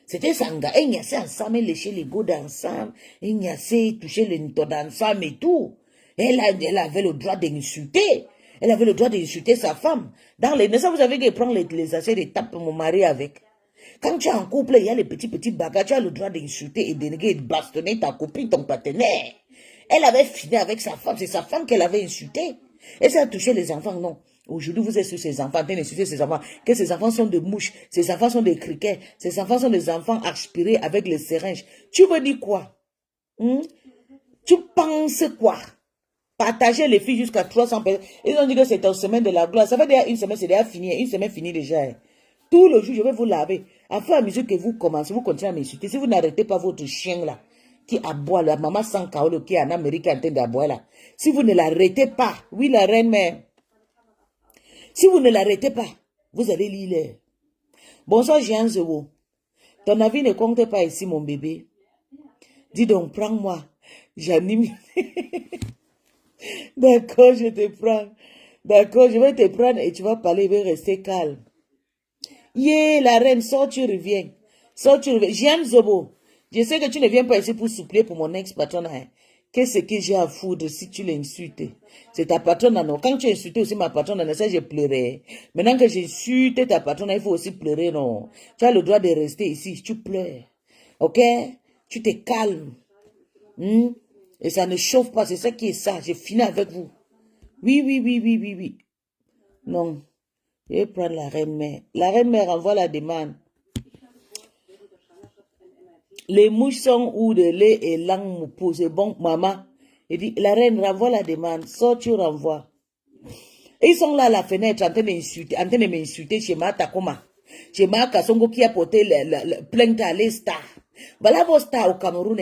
C'était son gars. Elle niassait ensemble, elle léchait les gouttes ensemble, elle niassait, touchait les nitos ensemble et tout. Elle avait le droit d'insulter. Elle avait le droit d'insulter sa femme. Dans les naissances, vous savez qu'elle prend les assiettes et tape mon mari avec. Quand tu es en couple, il y a les petits bagages, tu as le droit d'insulter et dénéguer et de bastonner ta copine, ton partenaire. Elle avait fini avec sa femme, c'est sa femme qu'elle avait insultée. Et ça a touché les enfants, non. Aujourd'hui, vous êtes sur ces enfants, en train d'insulter ces enfants, que ces enfants sont des mouches, ces enfants sont des criquets, ces enfants sont des enfants aspirés avec les syringes. Tu veux dire quoi? Tu penses quoi? Partager les filles jusqu'à 300 personnes. Ils ont dit que c'était une semaine de la gloire. Ça fait déjà une semaine, c'est déjà fini. Une semaine finie déjà. Tout le jour, je vais vous laver. À fur et à mesure que vous commencez, vous continuez à m'insulter. Si vous n'arrêtez pas votre chien là, qui aboie, la maman sans kaolo qui est en Amérique en train d'aboyer là. Si vous ne l'arrêtez pas, oui la reine mère. Si vous ne l'arrêtez pas, vous allez lire. Bonsoir Jean Zewo. Ton avis ne compte pas ici mon bébé. Dis donc, prends-moi. J'anime. D'accord, je te prends. D'accord, je vais te prendre et tu vas parler, il va rester calme. Yeah, la reine, sors, tu reviens. Sors, tu reviens. Jean Zobo, je sais que tu ne viens pas ici pour souffler pour mon ex-patronne. Hein. Qu'est-ce que j'ai à foutre si tu l'insultes? C'est ta patronne, non? Quand tu insultes aussi ma patronne, ça, j'ai pleuré. Maintenant que j'insulte ta patronne, il faut aussi pleurer, non? Tu as le droit de rester ici, tu pleures. Ok? Tu te calmes. Et ça ne chauffe pas, c'est ça qui est ça. J'ai fini avec vous. Oui, oui, oui, oui, oui, oui. Non. Je vais prendre la reine-mère. La reine-mère envoie la demande. Les mouches sont où de lait et langue me pousse. C'est bon, maman. Il dit, la reine renvoie la demande. Sors, tu renvoies. Et ils sont là à la fenêtre en train de m'insulter chez ma Takoma. Chez ma Kassongo qui a porté la plainte à les stars. Voilà vos stars au Cameroun.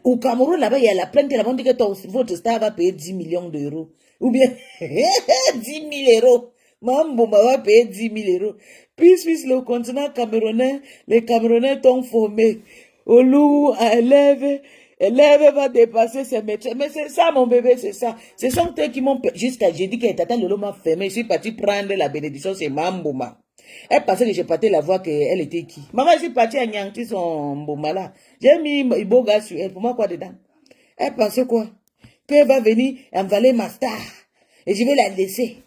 Au Cameroun, là-bas, il y a la plainte. Là-bas, on dit que votre star va payer 10 millions d'euros. Ou bien 10 000 euros. Mambo va payer 10 000 euros. Puis, le continent camerounais, les Camerounais t'ont formé. Au loup, élève va dépasser ses métiers. Mais c'est ça, mon bébé, c'est ça. Ce sont eux qui m'ont... Jusqu'à, j'ai dit que Tata Lolo m'a fermé. Je suis parti prendre la bénédiction, c'est Mambouma. Elle pensait que j'ai parti la voix qu'elle était qui. Maman, je suis partie à Nyanki, son Mbouma là. J'ai mis beau gars sur elle. Pour moi, quoi dedans? Elle pensait quoi? Qu'elle va venir envaler ma star. Et je vais la laisser.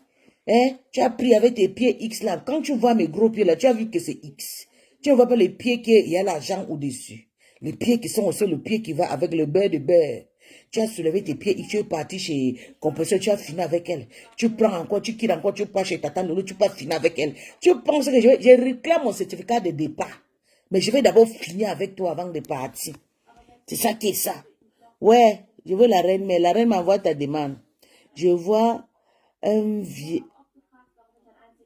Hein? Tu as pris avec tes pieds X là. Quand tu vois mes gros pieds là, tu as vu que c'est X. Tu ne vois pas les pieds qu'il y a l'argent au-dessus. Les pieds qui sont aussi le pied qui va avec le beurre de beurre. Tu as soulevé tes pieds et tu es parti chez Compresseur, tu as fini avec elle. Tu prends encore, tu quittes encore, tu pars chez Tata Lolo, tu pars finir avec elle. Tu penses que je réclame mon certificat de départ. Mais je vais d'abord finir avec toi avant de partir. C'est ça qui est ça. Ouais, je veux la reine, mais la reine m'envoie ta demande. Je vois un vieux...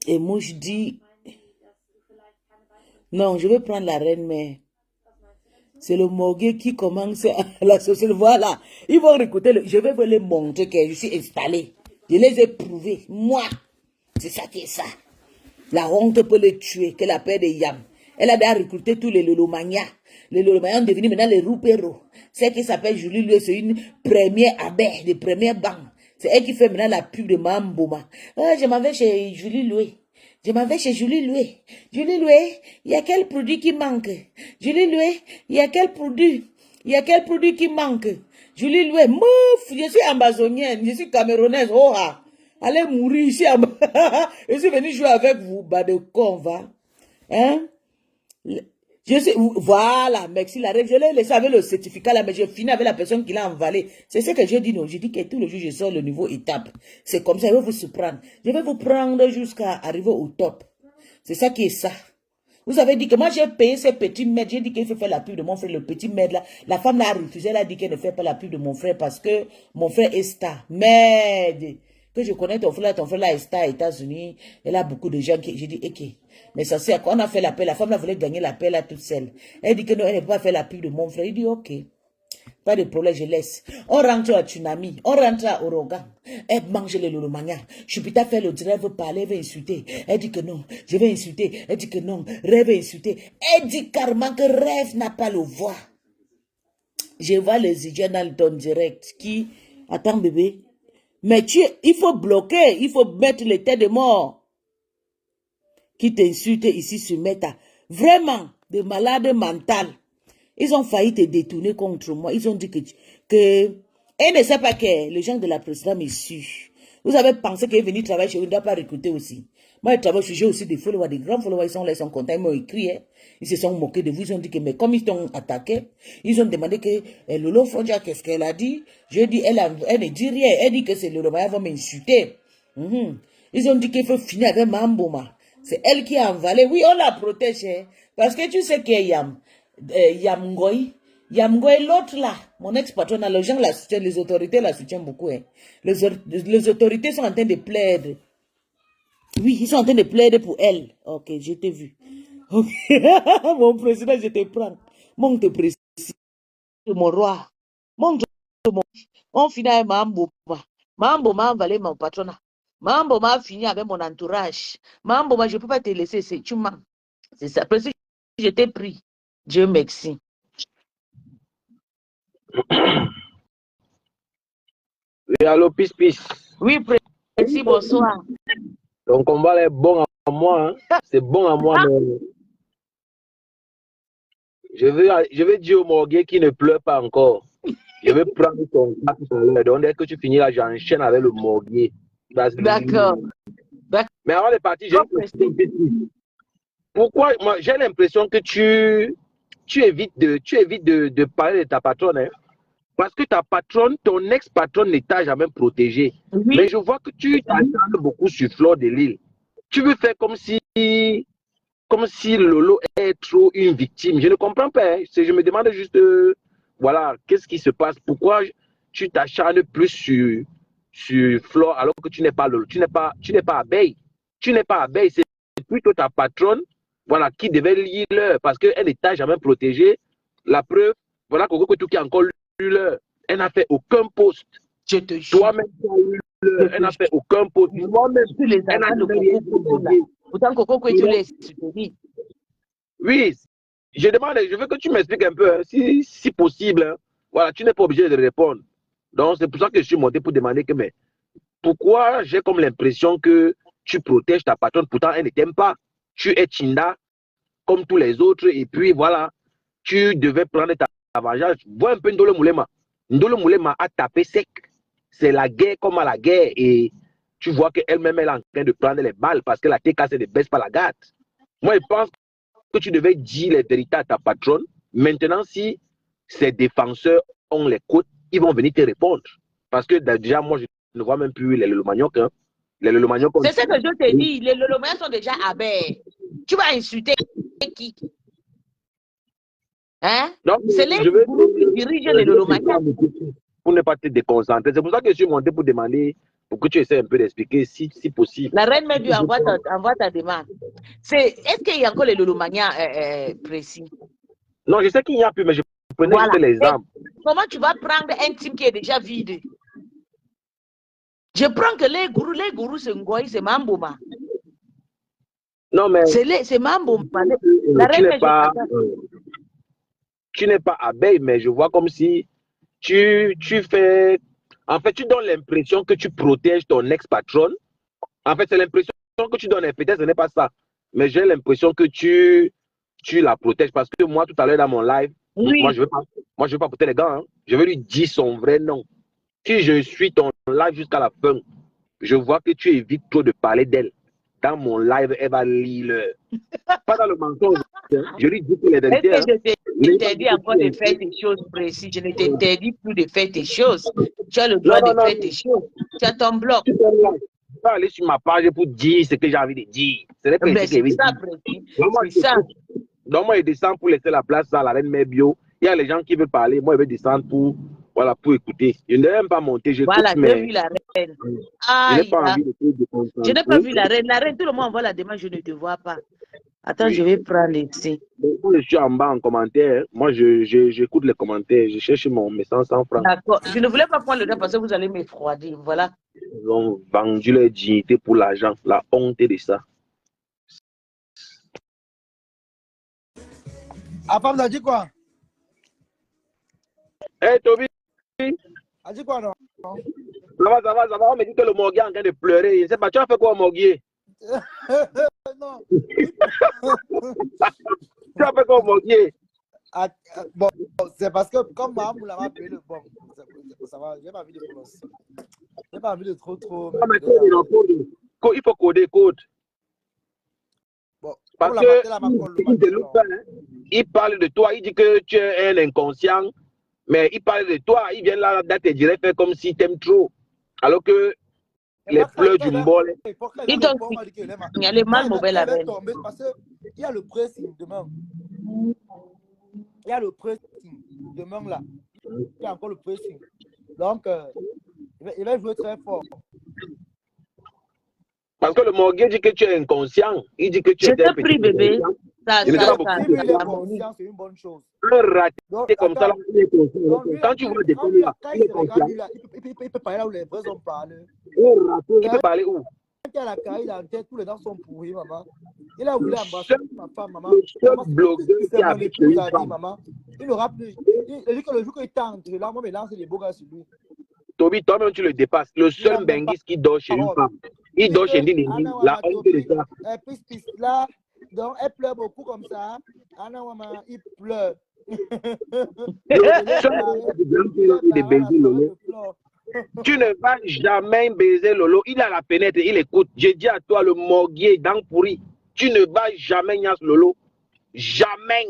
Et moi je dis... Non, je vais prendre la reine, mais... C'est le morgue qui commence à la société. Voilà. Ils vont écouter. Je vais vous les montrer que je suis installé. Je les ai prouvés. Moi. C'est ça qui est ça. La honte peut les tuer. Que la paix de Yam. Elle a déjà recruté tous les Lolomania. Les Lolomania ont devenu maintenant les Roupero. Celle qui s'appelle Julie Loué, c'est une première abeille, des premières banques. C'est elle qui fait maintenant la pub de Mamboma. Ah, je m'en vais chez Julie Loué. Je m'en vais chez Julie Loué. Julie Loué, il y a quel produit qui manque? Julie Loué, il y a quel produit? Il y a quel produit qui manque? Julie Loué, mouf, je suis amazonienne, je suis camerounaise, oh ah. Allez mourir ici. Je suis venu jouer avec vous, bas de con, va. Hein? Je sais, voilà, merci la reine. Je l'ai laissé avec le certificat là, mais je finis avec la personne qui l'a envalé. C'est ce que je dis, non. Je dis que tous les jours, je sors le niveau étape. C'est comme ça, je vais vous surprendre. Je vais vous prendre jusqu'à arriver au top. C'est ça qui est ça. Vous avez dit que moi, j'ai payé ces petits mètres. J'ai dit qu'il faut faire la pub de mon frère, le petit maître là. La femme l'a refusé. Elle a dit qu'elle ne fait pas la pub de mon frère parce que mon frère est star. Merde. Que je connais ton frère là est star aux États-Unis. Elle a beaucoup de gens qui. J'ai dit, ok. Mais ça c'est quand on a fait l'appel, la femme là voulait gagner l'appel là toute seule. Elle dit que non, elle ne peut pas faire la pub de mon frère. Il dit, ok. Pas de problème, je laisse. On rentre à Tsunami, on rentre à Orogan. Elle mange les lolomania. Chupita fait le direct, veut parler, veut insulter. Elle dit que non, je vais insulter. Elle dit que non, Rêve veut insulter. Elle dit carrément que Rêve n'a pas le voix. Je vois les idiots dans ton direct qui... Attends bébé. Mais il faut bloquer, il faut mettre les têtes de mort. Qui t'insultent ici sur Meta. Vraiment, des malades mentales. Ils ont failli te détourner contre moi. Ils ont dit que elle ne sait pas que les gens de la présidente me suivent. Vous avez pensé qu'elle est venue travailler chez vous, ne doit pas recruter aussi. Moi, je travaille, j'ai aussi des followers, des grands followers, ils sont là, ils sont contents, ils m'ont écrit, hein. Ils se sont moqués de vous, ils ont dit que, mais comme ils t'ont attaqué, ils ont demandé que Lolo Fondia, qu'est-ce qu'elle a dit? Je dis, elle ne dit rien, elle dit que c'est Lolo Maya va m'insulter. Ils ont dit qu'il faut finir avec Mamboma. C'est elle qui a envalé. Oui, on la protège, hein, parce que tu sais qu'il y a Yamgoy, l'autre là, mon ex-patron, les gens la soutiennent, les autorités la soutiennent beaucoup. Hein. Les autorités sont en train de plaider. Oui, ils sont en train de plaider pour elle. Ok, je t'ai vu. Okay. Mon président, je te prends. Mon te président, mon roi. Mon finit avec Mambo. Mambo m'a envalé mon patronat. Mambo m'a fini avec mon entourage. Mambo, je ne peux pas te laisser, c'est tu mens. C'est ça. Parce que je t'ai pris. Dieu merci. Oui, allô, peace. Oui, précis, bonsoir. Ton combat est bon à moi. Hein. C'est bon à moi. Mais... Je veux dire au Morguet qui ne pleure pas encore. Je vais prendre ton cas tout à l'heure. Donc, dès que tu finis là, j'enchaîne avec le Morguet. D'accord. Mais avant de partir, j'ai une question. Pourquoi moi j'ai l'impression que tu évites de parler de ta patronne. Hein? Parce que ta patronne, ton ex-patronne ne t'a jamais protégé. Oui. Mais je vois que tu t'acharnes beaucoup sur Fleur de Lille. Tu veux faire comme si Lolo est trop une victime. Je ne comprends pas. Hein. Je me demande juste, voilà, qu'est-ce qui se passe? Pourquoi tu t'acharnes plus sur Flore alors que tu n'es pas Lolo, tu n'es pas abeille. Tu n'es pas abeille, c'est plutôt ta patronne, voilà, qui devait lire l'heure parce qu'elle ne t'a jamais protégé. La preuve, voilà, Coco Kotou qui a encore lu l'heure. Elle n'a fait aucun poste. Je te jure. Toi-même, tu as lu l'heure. Elle n'a fait aucun poste. Moi-même, Tu les elle n'a as de rien Coco là. dit. Pourtant, Coco Kotou les soutenu. Oui, je demande, je veux que tu m'expliques un peu, hein, si possible. Hein. Voilà, tu n'es pas obligé de répondre. Donc, c'est pour ça que je suis monté pour demander que, mais pourquoi j'ai comme l'impression que tu protèges ta patronne, pourtant elle ne t'aime pas. Tu es Chinda comme tous les autres, et puis voilà, tu devais prendre ta vengeance. Vois un peu Ndolo Moulema. Ndolo Moulema a tapé sec. C'est la guerre comme à la guerre, et tu vois qu'elle-même, elle est en train de prendre les balles parce que la TK, c'est ne baisse pas la gâte. Moi, je pense que tu devais dire les vérités à ta patronne. Maintenant, si ces défenseurs ont les côtes, ils vont venir te répondre. Parce que déjà, moi, je ne vois même plus les Lolomagnoc. Hein. Les Lolomagnoc. C'est ce que je t'ai dit. Les Lolomagnoc sont déjà abeilles. Tu vas insulter qui? Hein? C'est les groupes qui dirigent les Lolomagnoc. Pour ne pas te déconcentrer. C'est pour ça que je suis monté pour demander, pour que tu essaies un peu d'expliquer si possible. La reine Médu envoie ta demande. Est-ce qu'il y a encore les Lolomagnoc précis? Non, je sais qu'il n'y a plus, mais je prenais juste l'exemple. Comment tu vas prendre un team qui est déjà vide? Je prends que les gourous, c'est Ngoï, c'est Mambouma. Non, mais. C'est Mambouma. La reine tu n'es pas abeille, mais je vois comme si tu fais. En fait, tu donnes l'impression que tu protèges ton ex-patronne. En fait, c'est l'impression que tu donnes. Peut-être ce n'est pas ça. Mais j'ai l'impression que tu la protèges. Parce que moi, tout à l'heure dans mon live, oui. moi, je ne veux pas porter les gants. Hein. Je vais lui dire son vrai nom. Si je suis ton live jusqu'à la fin, je vois que tu évites trop de parler d'elle. Dans mon live, elle va lire. Pas dans le mensonge. Je lui dis que les vérités. Est-ce que je t'interdis encore de faire des choses précises? Je ne t'interdis plus de faire tes choses. Tu as le droit de faire tes choses. Tu as ton bloc. Tu peux aller sur ma page pour dire ce que j'ai envie de dire. C'est ça, précis. Donc, moi, je descends pour laisser la place à la reine Mébio. Il y a les gens qui veulent parler. Moi, je vais descendre pour écouter. Je n'ai même pas monté. Voilà, j'ai vu la reine. Je n'ai pas envie de je n'ai pas vu la reine. La reine, tout le monde envoie la demande, je ne te vois pas. Attends, je vais prendre ici. Quand je suis en bas en commentaire, moi, j'écoute les commentaires. Je cherche mes 100 francs. D'accord. Je ne voulais pas prendre le temps parce que vous allez m'effroidir. Voilà. Ils ont vendu leur dignité pour l'argent. La honte de ça. Ah, Pam, t'as dit quoi? Hey, Toby. A dit quoi, non? Ça va. On me dit que le morguier est en train de pleurer. Je ne sais pas, tu as fait quoi au morguier? Non. Tu as fait quoi au morguier? Bon, c'est parce que comme Mahamou l'a appelé le bon, ça va, j'ai pas envie de prononcer. J'ai pas envie de trop. Non, mais il faut coder code. Bon, parce que il parle de toi, il dit que tu es un inconscient, mais il parle de toi, il vient là, te dirait faire comme si tu aimes trop. Alors que les pleurs du bol. Il y a les mal mauvais la reine. Parce qu'il y a le pressing demain. Il y a le pressing demain là. Il y a encore le pressing. Donc, il va jouer très fort. Parce que le morguier dit que tu es inconscient. Il dit que tu es un petit pris, bébé. C'est une bonne chose. Un raté comme ça, là, il est conscient. Quand tu vois des filles là, il est conscient. Il peut parler là où les vrais ont parlé. Il peut parler où? Quand il y a la caille en tête, tous les dents sont pourris, maman. Il a voulu embrasser ma femme, maman. Maman. Il aura plus. Il dit que le jour qu'il tente, là, moi, je lance les beaux gars sur lui. Toby, toi-même, tu le dépasses. Le seul Benguis qui dort chez une femme, il dort chez Nini. La honte de ça. Là, donc, elle pleure beaucoup comme ça. Anna, maman, il pleure. Tu ne vas jamais baiser Lolo. Il a la pénètre, il écoute. J'ai dit à toi, le morguier, dent pourri. Tu ne vas jamais Nias Lolo. Jamais.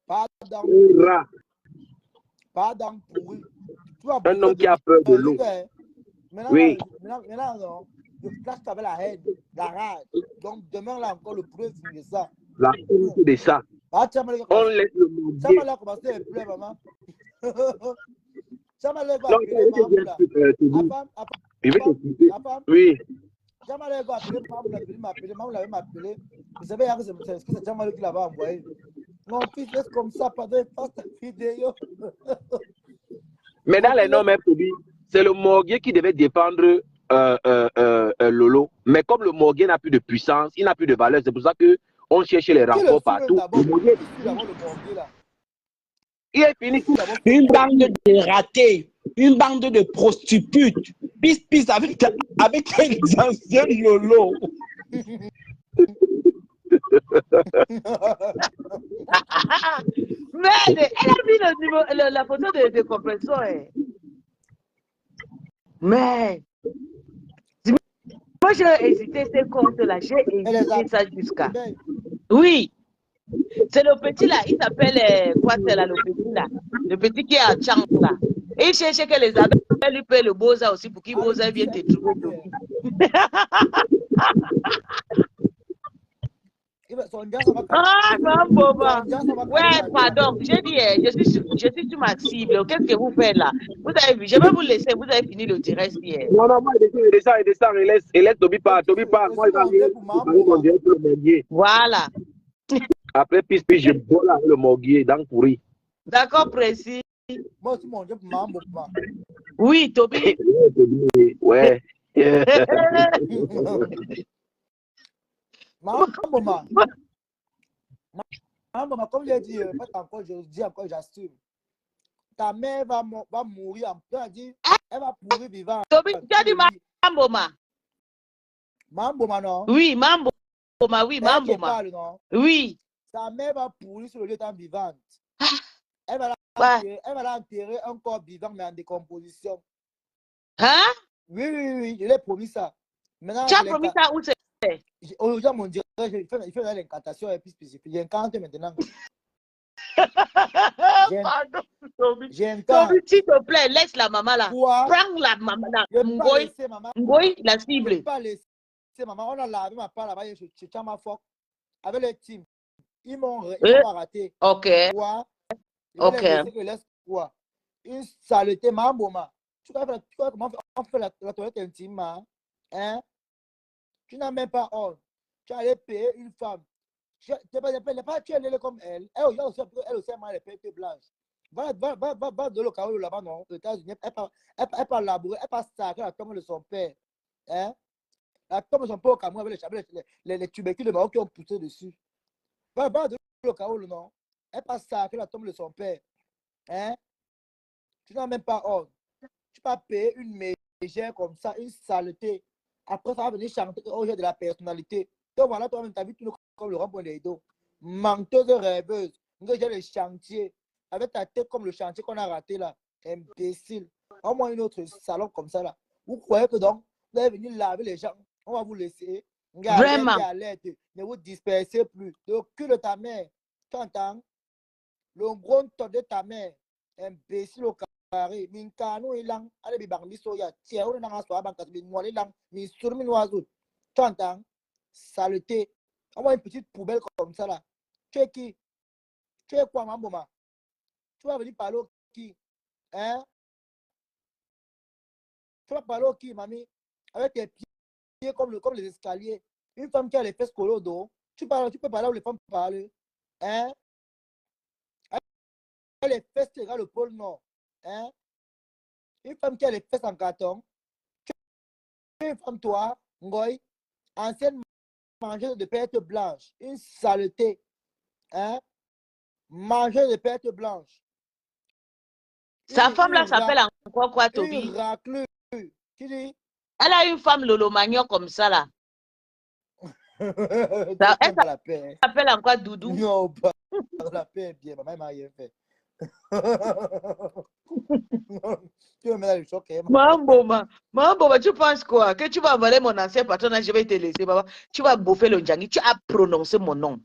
Pardon. pas dans pourri. Tu vas Un homme qui a peur de l'eau. Maintenant, Oui. maintenant, non, je clash avec la haine, la rage. Donc, demain, là, encore le preuve de ça. La honte de ça. Ah, On laisse le ça mordier. m'a commencé à pleurer, maman. Ça m'a Non, appeler maman là. Je vais t'expliquer. Oui. Ça m'a appeler maman l'avait m'appeler. Vous savez, c'est que c'est Jamal qui l'avait envoyé. Mon fils, laisse comme ça, pas de face ta vidéo. Mais dans les noms, c'est le morguier qui devait défendre Lolo. Mais comme le morguier n'a plus de puissance, il n'a plus de valeur, c'est pour ça qu'on cherche les renforts partout. Le morguier, il est fini. Une bande de ratés, une bande de prostitutes, pisse avec les anciens Lolo. Mais elle a mis le niveau, la photo de compresseur. Hein. Mais moi j'ai hésité ces comptes-là, j'ai hésité ça jusqu'à. Oui, c'est le petit là, il s'appelle quoi c'est là le petit là, le petit qui est à Chang là. Et il cherchait que les adultes lui paient le Boza aussi pour qu'il Boza vienne te trouver. Ah, non, Boba. Ouais, pardon. J'ai dit, je suis sur ma cible. Qu'est-ce que vous faites là? Vous avez vu, je vais vous laisser. Vous avez fini le direct hier. Non, non, moi, il descend. Il laisse Toby pas. Moi, il va mon direct le morguier. Voilà. Après, puis je vole avec le morguier dans le pourri. D'accord, précis. Moi, c'est mon Dieu pour maman. Oui, Toby. Ouais. Maman, comme j'ai dit, je dis encore, j'assume. Ta mère va mourir en plein dit, elle va mourir vivante. Toby, tu as dit Mamboma. Mamboma, non? Oui, Mamboma, oui, Mamboma. Oui. Sa mère va pourrir sur le lieu étant vivante. Elle va l'enterrer un corps vivant, mais en décomposition. Hein? Oui, je l'ai promis ça. Maintenant, tu as promis ça où c'est? Aujourd'hui, mon Dieu, il fait l'incantation et puis spécifique. J'incante maintenant. Pardon, Toby. Toby, s'il te plaît, laisse la maman là. Quoi? Prends la maman là. Ngoy, la cible. Je ne peux pas laisser maman. On a lavé ma part là-bas chez Chama Fok avec les teams. Ils m'ont raté. Ok. Quoi? Ok. Laisse quoi? Une saleté, maman. Tu vois comment on fait la toilette intime, hein? Tu n'as même pas honte. Tu allais payer une femme. Tu es comme elle. Elle aussi a les pêtes blanches. Va de l'occasion là-bas, non? Aux États-Unis, elle peut labourer, elle peut sacrer la tombe de son père. Hein? La tombe de son père au Cameroun avec les tubercules de Maroc qui ont poussé dessus. Va de l'occasion, non? Elle peut sacrer la tombe de son père. Hein? Tu n'as même pas honte. Tu peux payer une mégère comme ça, une saleté. Après, ça va venir chanter au jeu de la personnalité. Donc voilà, toi-même, tu as vu tout comme le rond-point des dos. Menteuse rêveuse. Nous j'ai le chantier. Avec ta tête comme le chantier qu'on a raté là. Imbécile. Au moins une autre salon comme ça là. Vous croyez que donc, vous allez venir laver les gens. On va vous laisser. Vraiment. Ne vous dispersez plus. Le cul de ta mère. Tu entends? Le gros ton de ta mère. Imbécile au carré. Minkano ilang. Allez, bibang soya. Tiens, on a un soir, banque, bin ilang. Mi sur min oiseau. Tu entends? Saleté. On voit une petite poubelle comme ça là. Tu es qui? Tu es quoi, maman? Tu vas venir parler au qui? Hein? Tu vas parler au qui, mamie? Avec tes pieds comme les escaliers. Une femme qui a les fesses collées au dos. Tu peux parler où les femmes parlent. Hein? Les fesses qui regardent le pôle Nord. Hein? Une femme qui a les fesses en carton. Tu es une femme, toi, Ngoy, ancienne mangeuse de perte blanche. Une saleté. Hein? Mangeuse de perte blanche. Sa femme là s'appelle encore quoi, Toby? Une raclure. Qui dit? Elle a une femme Lolo Magnon comme ça là. Elle s'appelle encore Doudou. Non, pas la paix est bien. Maman m'a rien fait. Tu me mets dans le choc. Maman, tu penses quoi? Que tu vas avaler mon ancien patron, je vais te laisser, papa. Tu vas bouffer le djangi. Tu as prononcé mon nom.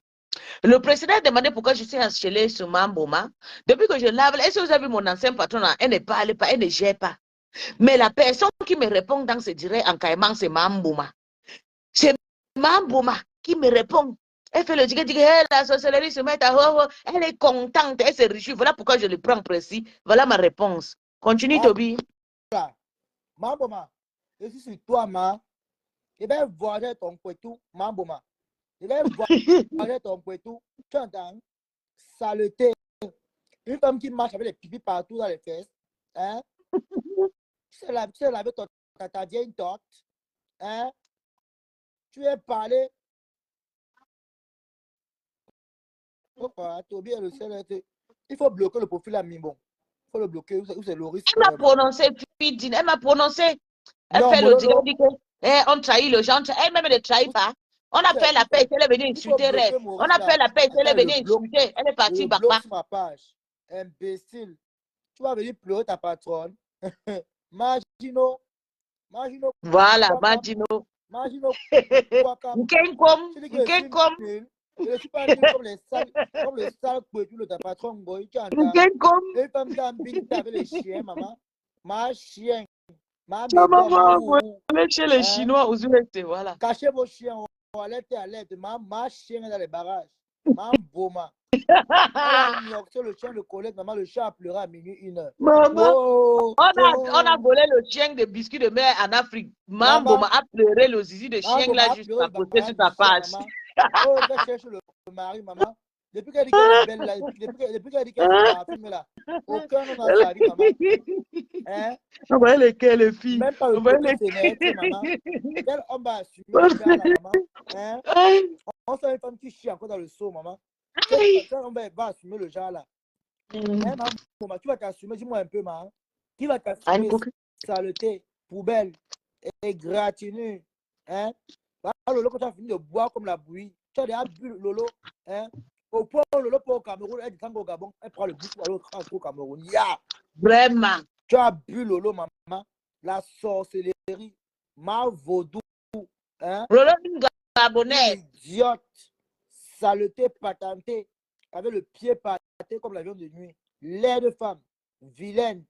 Le président a demandé pourquoi je suis enchaînée sur Mamboma. Depuis que je lave, est-ce que vous avez vu mon ancien patron là? Elle ne parle pas, elle ne gère pas. Mais la personne qui me répond dans ce direct en caïman, c'est Mamboma. C'est Mamboma qui me répond. Elle fait le direct, dit hey, la sorcellerie se met à oh, oh. Elle est contente, elle se réjouit. Voilà pourquoi je le prends précis. Voilà ma réponse. Continue, Toby. Voilà. Mamboma, je suis sur toi, ma. Je vais voir ton poitou, Mamboma. Je vais voir ton poitou. Tu entends? Saleté. Une femme qui marche avec les pipis partout dans les fesses. Hein? Tu sais laver ta vieille torte. Hein? Tu es parlé. Pourquoi? Toby est le seul. Il faut bloquer le profil à Mimbon. Il faut le bloquer. Où c'est Loris? Elle m'a prononcé, elle m'a prononcé. Elle Non, fait le direct, Mololo. dit que on trahit le gens. Elle-même ne trahit pas. On a fait la paix, elle est venue insulter. On a fait la paix, elle est venue insulter. Elle est partie bloque Bakba. sur ma page. Imbécile. Tu vas venir pleurer ta patronne. Magino. Voilà, Magino. Magino. Nkenkom. Je ne suis pas nul comme le sale poitou de ta patronne. Nkenkom. Les femmes qui habitent avec les chiens, maman. Ma chien. Ma allez chez les Chinois aux USA, voilà. Cachez vos chiens. À l'aide. Ma chien est dans les barrages. Ma boma. C'est le chien de collègue, maman, le chat a pleuré à minuit 1h. Maman, oh, on a volé le chien de biscuits de mer en Afrique. Maman a pleuré le zizi de chien là juste à côté sur ta page. Oh, elle va chercher le mari, maman. Depuis qu'elle dit qu'elle est belle là, depuis qu'elle dit qu'elle est parfumée là, aucun homme n'a sa vie, maman. Hein? On va lesquelles les filles. Même pas le côté sénètre, maman. Quel homme va assumer le gars là, maman? Hein? On sent une femme qui chie encore dans le seau, maman. Quel homme va assumer le genre là? Hein, maman, tu vas t'assumer, dis-moi un peu, maman. Qui va t'assumer? Saleté, poubelle, égratignure. Hein? Lolo, quand tu as fini de boire comme la bouillie, tu as déjà bu Lolo. Hein? Au point où Lolo pour au Cameroun, elle descend au Gabon, elle prend le bus pour aller au Cameroun. Yeah! Vraiment. Tu as bu Lolo, maman. La sorcellerie, ma vaudou. Hein? Lolo, une gabonaise. Idiote, saleté patentée, avec le pied paté comme l'avion de nuit. L'air de femme, vilaine.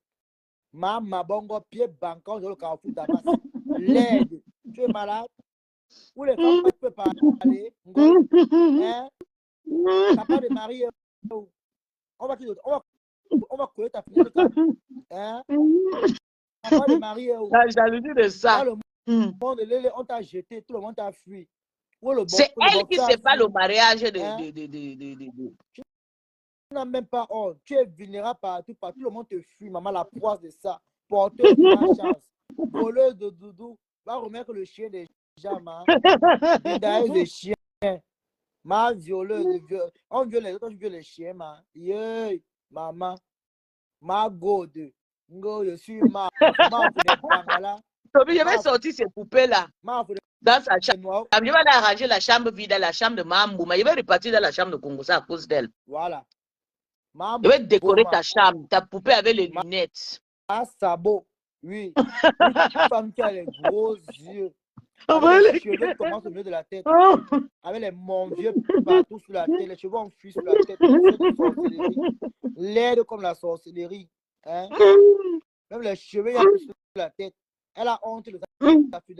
Ma bongo, pied banquant dans le carrefour d'Amas. Laide. Tu es malade? Où les femmes ne peuvent pas parler. Hein? T'as pas de mari. On va couler ta fille. Hein? T'as pas de mari. La jalousie de ça. Dans le monde, on t'a jeté, tout le monde t'a fui. C'est elle qui ne sait pas le mariage de... Tu n'as même pas honte. Tu es vulnérable partout. Tout le monde te fuit, maman, la poisse de ça. Porteuse de malchance. Voleuse de doudou. Va remettre le chien des gens, ma. Bidailleuse de chien. Ma violeuse. On viole les autres, on viole les chiens, ma. Yeah, maman. Ma gode. Je suis ma. Je vais sortir ces poupées-là dans sa chambre. Je vais aller arranger la chambre vide, la chambre de Mambouma. Je vais repartir dans la chambre de Congo à cause d'elle. Voilà. Je vais décorer ta chambre, ta poupée avec les lunettes. Ah, sabot, oui. Une femme qui a les gros yeux. Avec les cheveux qui commencent au milieu de la tête. Avec les monvieux partout sur la tête. Les cheveux enfuis sur la tête. Laide comme la sorcellerie. Hein? Même les cheveux sur la tête. Elle a honte de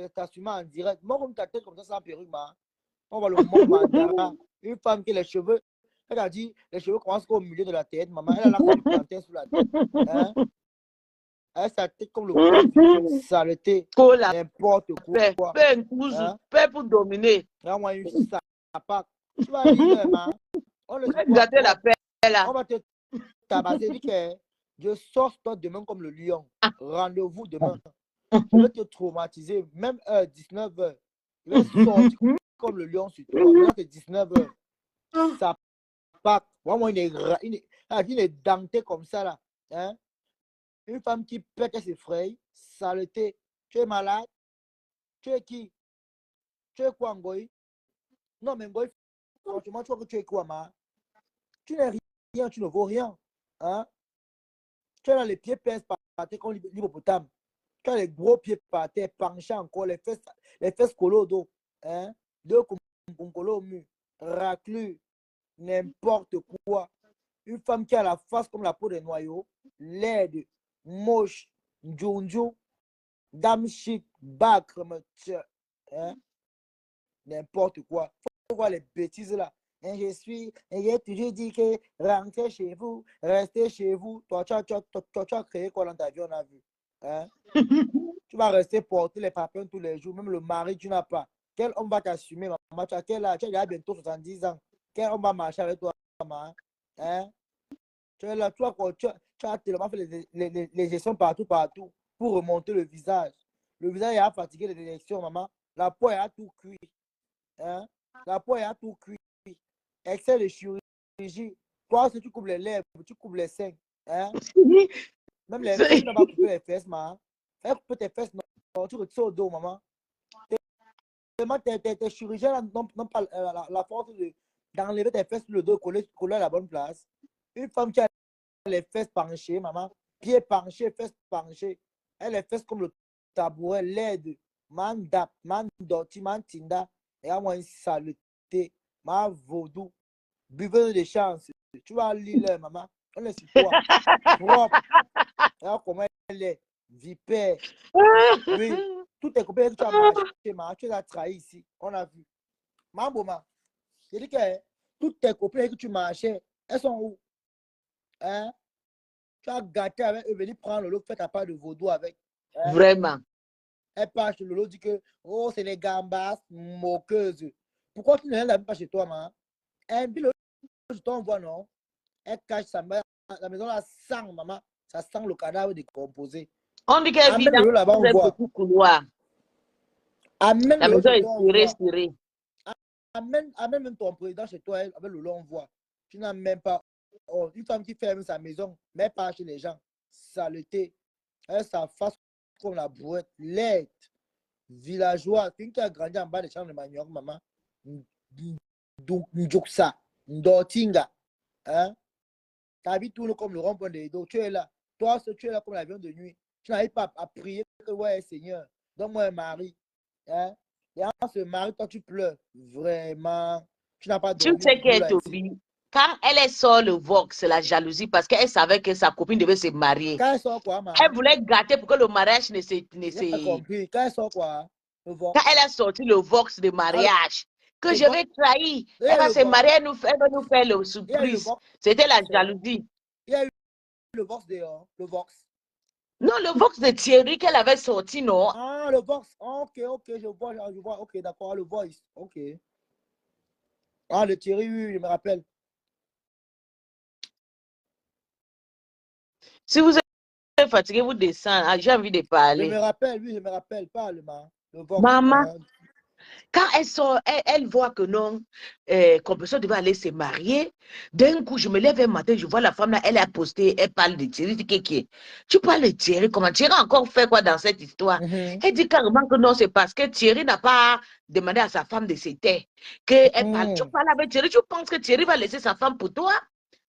t'assumer en direct. Moi, comme ta tête comme ça, sans perruque, on va le montrer. Une femme qui a les cheveux, elle a dit, les cheveux commencent au milieu de la tête. Maman, elle a la plantain sur la tête. Hein? Elle a sa tête comme le saleté. N'importe quoi. Paix pour dominer. Là, une sapac. Tu vas dire, on va te tabasser. Je sors toi demain comme le lion. Rendez-vous demain. Je vais te traumatiser, même 19h. Je vais sortir comme le lion sur toi. Maintenant, c'est 19h. Ça part. Vraiment, il est denté comme ça, là. Hein? Une femme qui pète et s'effraie, saleté. Tu es malade? Tu es qui? Tu es quoi, Ngoï? Non, mais Ngoï, franchement, tu vois que tu es quoi, ma? Tu n'es rien, tu ne vaux rien. Hein? Tu as les pieds pèsent par terre comme l'hippopotame. Tu as les gros pieds par terre, penchés encore, les fesses colo d'eau. Hein? Deux colo au mur, raclure. n'importe quoi. Une femme qui a la face comme la peau des noyaux, laide, moche, njonjo, dame chic, bacre, hein? N'importe quoi. Faut voir les bêtises là. Et j'ai toujours dit que rentrez chez vous, restez chez vous. Toi, tu as créé quoi dans ta vie, on a vu. Hein? Tu vas rester porter les papillons tous les jours, même le mari, tu n'as pas. Quel homme va t'assumer, maman? Tu as quel âge? Tu as bientôt 70 ans. Quel homme va marcher avec toi, maman? Hein? Tu es là, tu as tellement fait les gestions partout pour remonter le visage. Le visage est fatigué des élections, maman. La peau est à tout cuit. Hein? La peau est à tout cuit. Excès de chirurgie. Toi, si tu coupes les lèvres, tu coupes les seins. Hein? Même les fesses, tu n'as pas coupé les fesses, maman. Fais couper tes fesses, non, tu retires au dos, maman. Tes chirurgiens n'ont pas la force d'enlever tes fesses sur le dos et coller à la bonne place. Une femme qui a les fesses penchées, maman, pieds penchés, fesses penchées, elle les fesses comme le tabouret, laide, mandap, mandoti, mantinda, et à moi une saleté, ma vaudou, buvez de chance. Tu vas lire, maman, on est sur toi, propre, regarde comment elle est, vipère, oui, toutes tes copains que tu as marché, maman, tu les as trahis ici, on a vu. Maman, je dis que toutes tes copines que tu marchais, elles sont où? Hein? Tu as gâté avec eux, venir prendre le lot, faire ta part de vaudou avec. Hein? Vraiment. Elle part chez le lot, dit que, oh, c'est les gambas moqueuses. Pourquoi tu ne l'as pas chez toi, maman? Un billet, je t'envoie, non? Elle cache sa mère. La maison là sent, maman. Ça sent le cadavre décomposé. On dit qu'elle vit Amène dans le lot là-bas, on un voit. petit couloir. Amène La le lot maison chez est toi, on serrée, voit. serrée. Amène même ton président chez toi, avec le lot, on voit. Tu n'as même pas. Oh, une femme qui ferme sa maison, mais pas chez les gens. Saleté. Elle sa face comme la brouette. Laide. Villageois. Une qui a grandi en bas des champs de manioc, maman. Ndjouksa. Ndotinga. Hein? Ta vie tourne comme le rond-point des dos. Tu es là. Toi, tu es là comme l'avion de nuit. Tu n'arrives pas à prier que, ouais, Seigneur, donne-moi un mari. Hein? Et en ce mari, toi, tu pleures. Vraiment. Tu n'as pas Tu dormi sais du tout qu'elle là ici. Toby, quand elle sort le Vox, la jalousie, parce qu'elle savait que sa copine devait se marier. Quand elle sort quoi, maman? Elle voulait gâter pour que le mariage ne se... J'ai pas compris. Quand elle sort quoi? Le Vox. Quand elle a sorti le Vox de mariage, que je vais trahir, elle va se marier, elle va nous faire le surprise. C'était la jalousie. Il y a eu le Vox dehors. Le Vox. Non, le Vox de Thierry qu'elle avait sorti, non? Ah, le Vox. Ok, je vois. Ok, d'accord, le Voice. Ok. Ah, le Thierry, oui, je me rappelle. Si vous êtes fatigué, vous descendez. Ah, j'ai envie de parler. Je me rappelle, oui, je me rappelle. Parle, le Vox. Maman, quand elle sort, elle voit que non, Compression devait aller se marier. D'un coup, je me lève un matin, je vois la femme là, elle a posté, elle parle de Thierry. Je dis, tu parles de Thierry, comment Thierry a encore fait quoi dans cette histoire? Elle dit carrément que non, c'est parce que Thierry n'a pas demandé à sa femme de se taire. Elle parle, tu parles avec Thierry, tu penses que Thierry va laisser sa femme pour toi?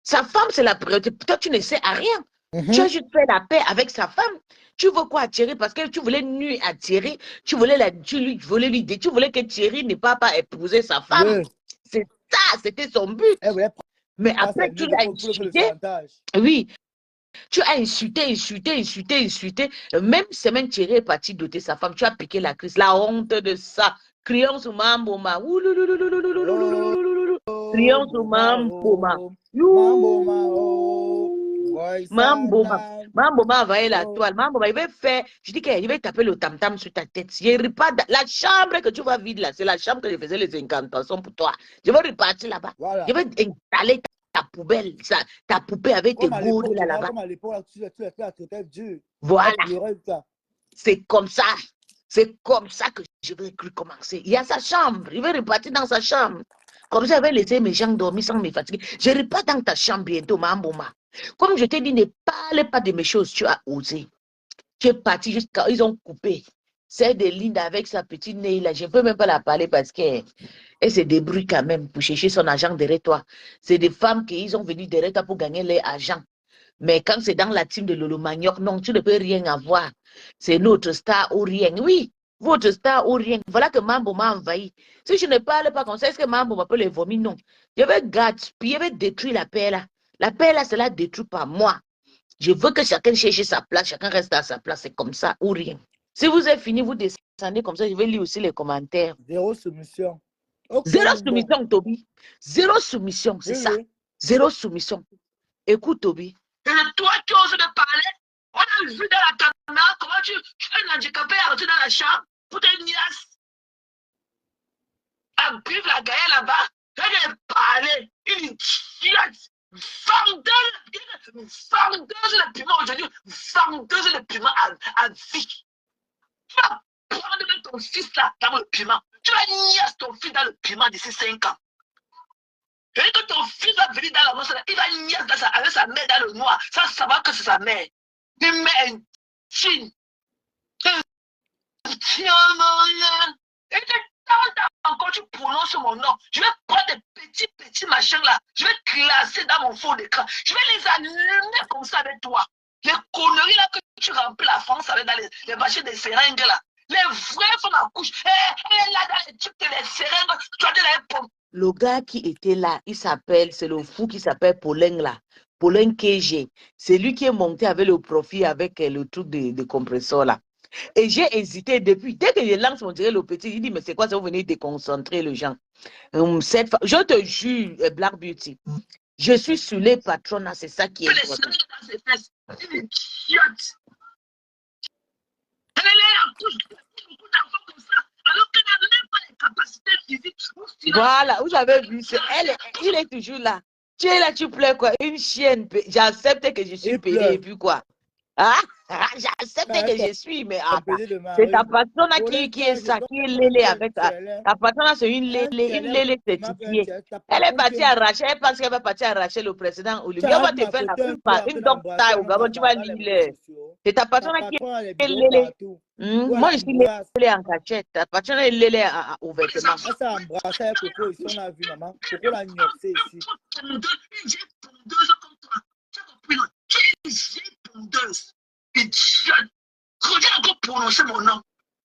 Sa femme, c'est la priorité. Toi, tu ne sais à rien. Tu as juste fait la paix avec sa femme. Tu veux quoi à Thierry? Parce que tu voulais nuire à Thierry. Tu voulais tu voulais que Thierry n'ait pas épouser sa femme. C'est ça, c'était son but. Mais après, tu l'as insulté. Oui. Tu as insulté. Même semaine, Thierry est parti doter sa femme. Tu as piqué la crise. La honte de ça. Crions sur Mamboma. Crions sur Mamboma. Mamboma a envoyé la toile. Mamboma, il va faire. Je dis qu'il va taper le tam-tam sur ta tête. Je repars. La chambre que tu vas vide là, c'est la chambre que je faisais les incantations pour toi. Je vais repartir là-bas. Voilà. Je vais installer ta poubelle, ta poupée avec tes gourdes là-bas. Voilà. C'est comme ça. C'est comme ça que je vais commencer. Il y a sa chambre. Il va repartir dans sa chambre. Comme ça, je vais laisser mes gens dormir sans me fatiguer. Je repars dans ta chambre bientôt, Mamboma. Comme je t'ai dit, ne parle pas de mes choses. Tu as osé. Tu es parti jusqu'à... Ils ont coupé. C'est de Linda avec sa petite nez là. Je ne peux même pas la parler parce qu'elle se débrouille quand même pour chercher son argent derrière toi. C'est des femmes qui ont venu derrière toi pour gagner leur argent. Mais quand c'est dans la team de Lolo Manioc, non, tu ne peux rien avoir. C'est notre star ou rien. Oui, votre star ou rien. Voilà que Mambo m'a envahi. Si je ne parle pas comme ça, est-ce que Mambo peut les vomir? Non. Je vais gaspiller, je vais détruire la paix là. La paix là, c'est la détruite par moi. Je veux que chacun cherche sa place, chacun reste à sa place. C'est comme ça ou rien. Si vous avez fini, vous descendez comme ça, je vais lire aussi les commentaires. Zéro soumission. Ok, Zéro bon. soumission, Toby. Zéro soumission, c'est Oui, ça. oui. Zéro soumission. Écoute, Toby. Et toi qui oses de parler, on a vu dans la caméra comment tu es un handicapé à rentrer dans la chambre pour te niasse. À vivre la gaille là-bas, elle est parler, une idiote, vendeuse de piment aujourd'hui, vendeuse de piment à vie. Tu vas prendre même ton fils là dans le piment. Tu vas niasse ton fils dans le piment d'ici 5 ans. Et que ton fils va venir dans la noix, il va niaise avec sa mère dans le noir, sans savoir que c'est sa mère. Il met un chin. Et de temps en temps encore tu prononces mon nom. Je vais prendre des petits machins là. Je vais classer dans mon fond d'écran. Je vais les allumer comme ça avec toi. Les conneries là que tu remplis la France avec dans les machines de seringues là. Les vraies femmes à couche. Et là dans les types de les seringues, tu as de la pomme. Le gars qui était là, il s'appelle, c'est le fou qui s'appelle Paulin là. Paulin KG. C'est lui qui est monté avec le profil, avec le truc de compresseur là. Et j'ai hésité depuis. Dès que je lance mon direct, le petit, il dit, mais c'est quoi ça, vous venez déconcentrer les gens. Je te jure, Black Beauty, je suis sur les patrons, c'est ça qui est important. Une idiote. Elle est là, elle couche beaucoup d'enfants comme ça, alors qu'elle n'a même pas les capacités physiques. Voilà, vous avez vu, il est toujours là. Tu es là, tu plais quoi? Une chienne, j'accepte que je suis payée, et puis quoi? Ah, j'accepte que je suis, mais c'est ta patronne qui est ça, qui est lélé avec ta patronne, c'est une lélé certifiée. Elle est partie arracher, elle pense qu'elle va partir arracher le président Olivier. On va te faire une docteur au Gabon, tu vas lire. C'est ta patronne qui est lélé. Moi, je suis lélé en cachette. Ta patronne est lélé ouvertement. Ça embrasse avec Coco ici, on a vu maman. Coco l'a gnoxé ici. Pondeuse, idiote. Reviens encore prononcer mon nom.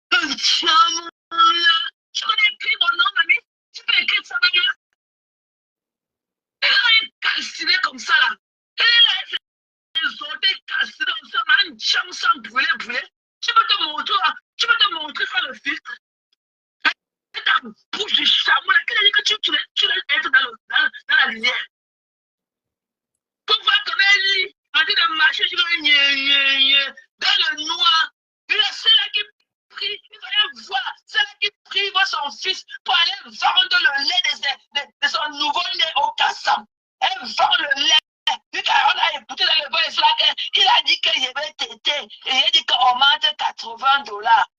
Tu connais écrire mon nom, mamie? Tu peux écrire ça, mamie? Elle est calcinée comme ça, là. Elle est là, elle est calcinée comme ça, mais une chambre sans brûler. Tu peux te montrer ça, le filtre. Et ta bouche du chameau, là, qui a dit que tu dois être dans la lumière. Pour voir comment elle lit. En train de marcher sur dans le noir. Et là, c'est là qui prie, il va voir, c'est là qui prie, voir son fils pour aller vendre le lait de son nouveau-né au Kassam. Elle vend le lait. Puis quand on a écouté dans le voice là, il a dit qu'il avait tété. Et il a dit qu'on augmente $80,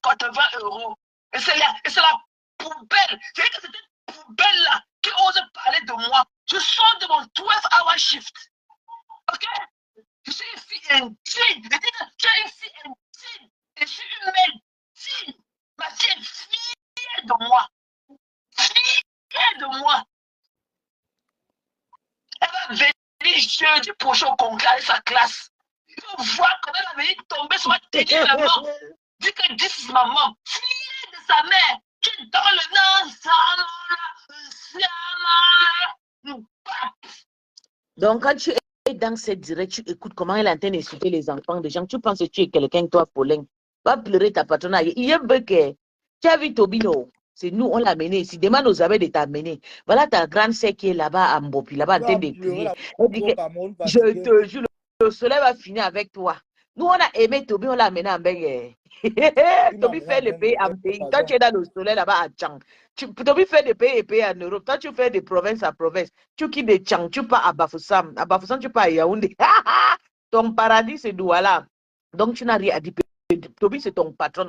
80 €. Et c'est la poubelle. C'est que c'était une poubelle là qui ose parler de moi. Je sors de mon 12-hour shift. Ok? Je suis une fille indigne. Tu es une fille indigne. Et je suis une mère digne. Ma fille est fière de moi. Fière de moi. Elle va venir jeudi prochain au congrès avec sa classe. Il faut voir comment elle va venir tomber sur ma tête de la mort. Dis que this is ma mom. Fière de sa mère. Tu es dans le nom. Donc, quand tu es dans cette direct, tu écoutes comment elle est en train d'insulter les enfants des gens. Tu penses que tu es quelqu'un, toi, Paulin. Va pleurer ta patronne. Il y a un peu que tu as vu Tobino. C'est nous, on l'a amené ici. Demande aux abeilles de t'amener. Voilà ta grande sœur qui est là-bas à Mbopi, là-bas en train de crier. Je te jure, le soleil va finir avec toi. Nous, on a aimé Tobi, on l'a amené en Bengue. Tobi fait le pays en pays. Toi, tu es dans le soleil là-bas à Tchang. Tobi fait des pays en Europe. Toi, tu fais de province à province. Tu quittes de Tchang, tu pars à Bafoussam. À Bafoussam, tu pars à Yaoundé. Ton paradis, c'est Douala. Donc, tu n'as rien à dire. Tobi, c'est ton patron.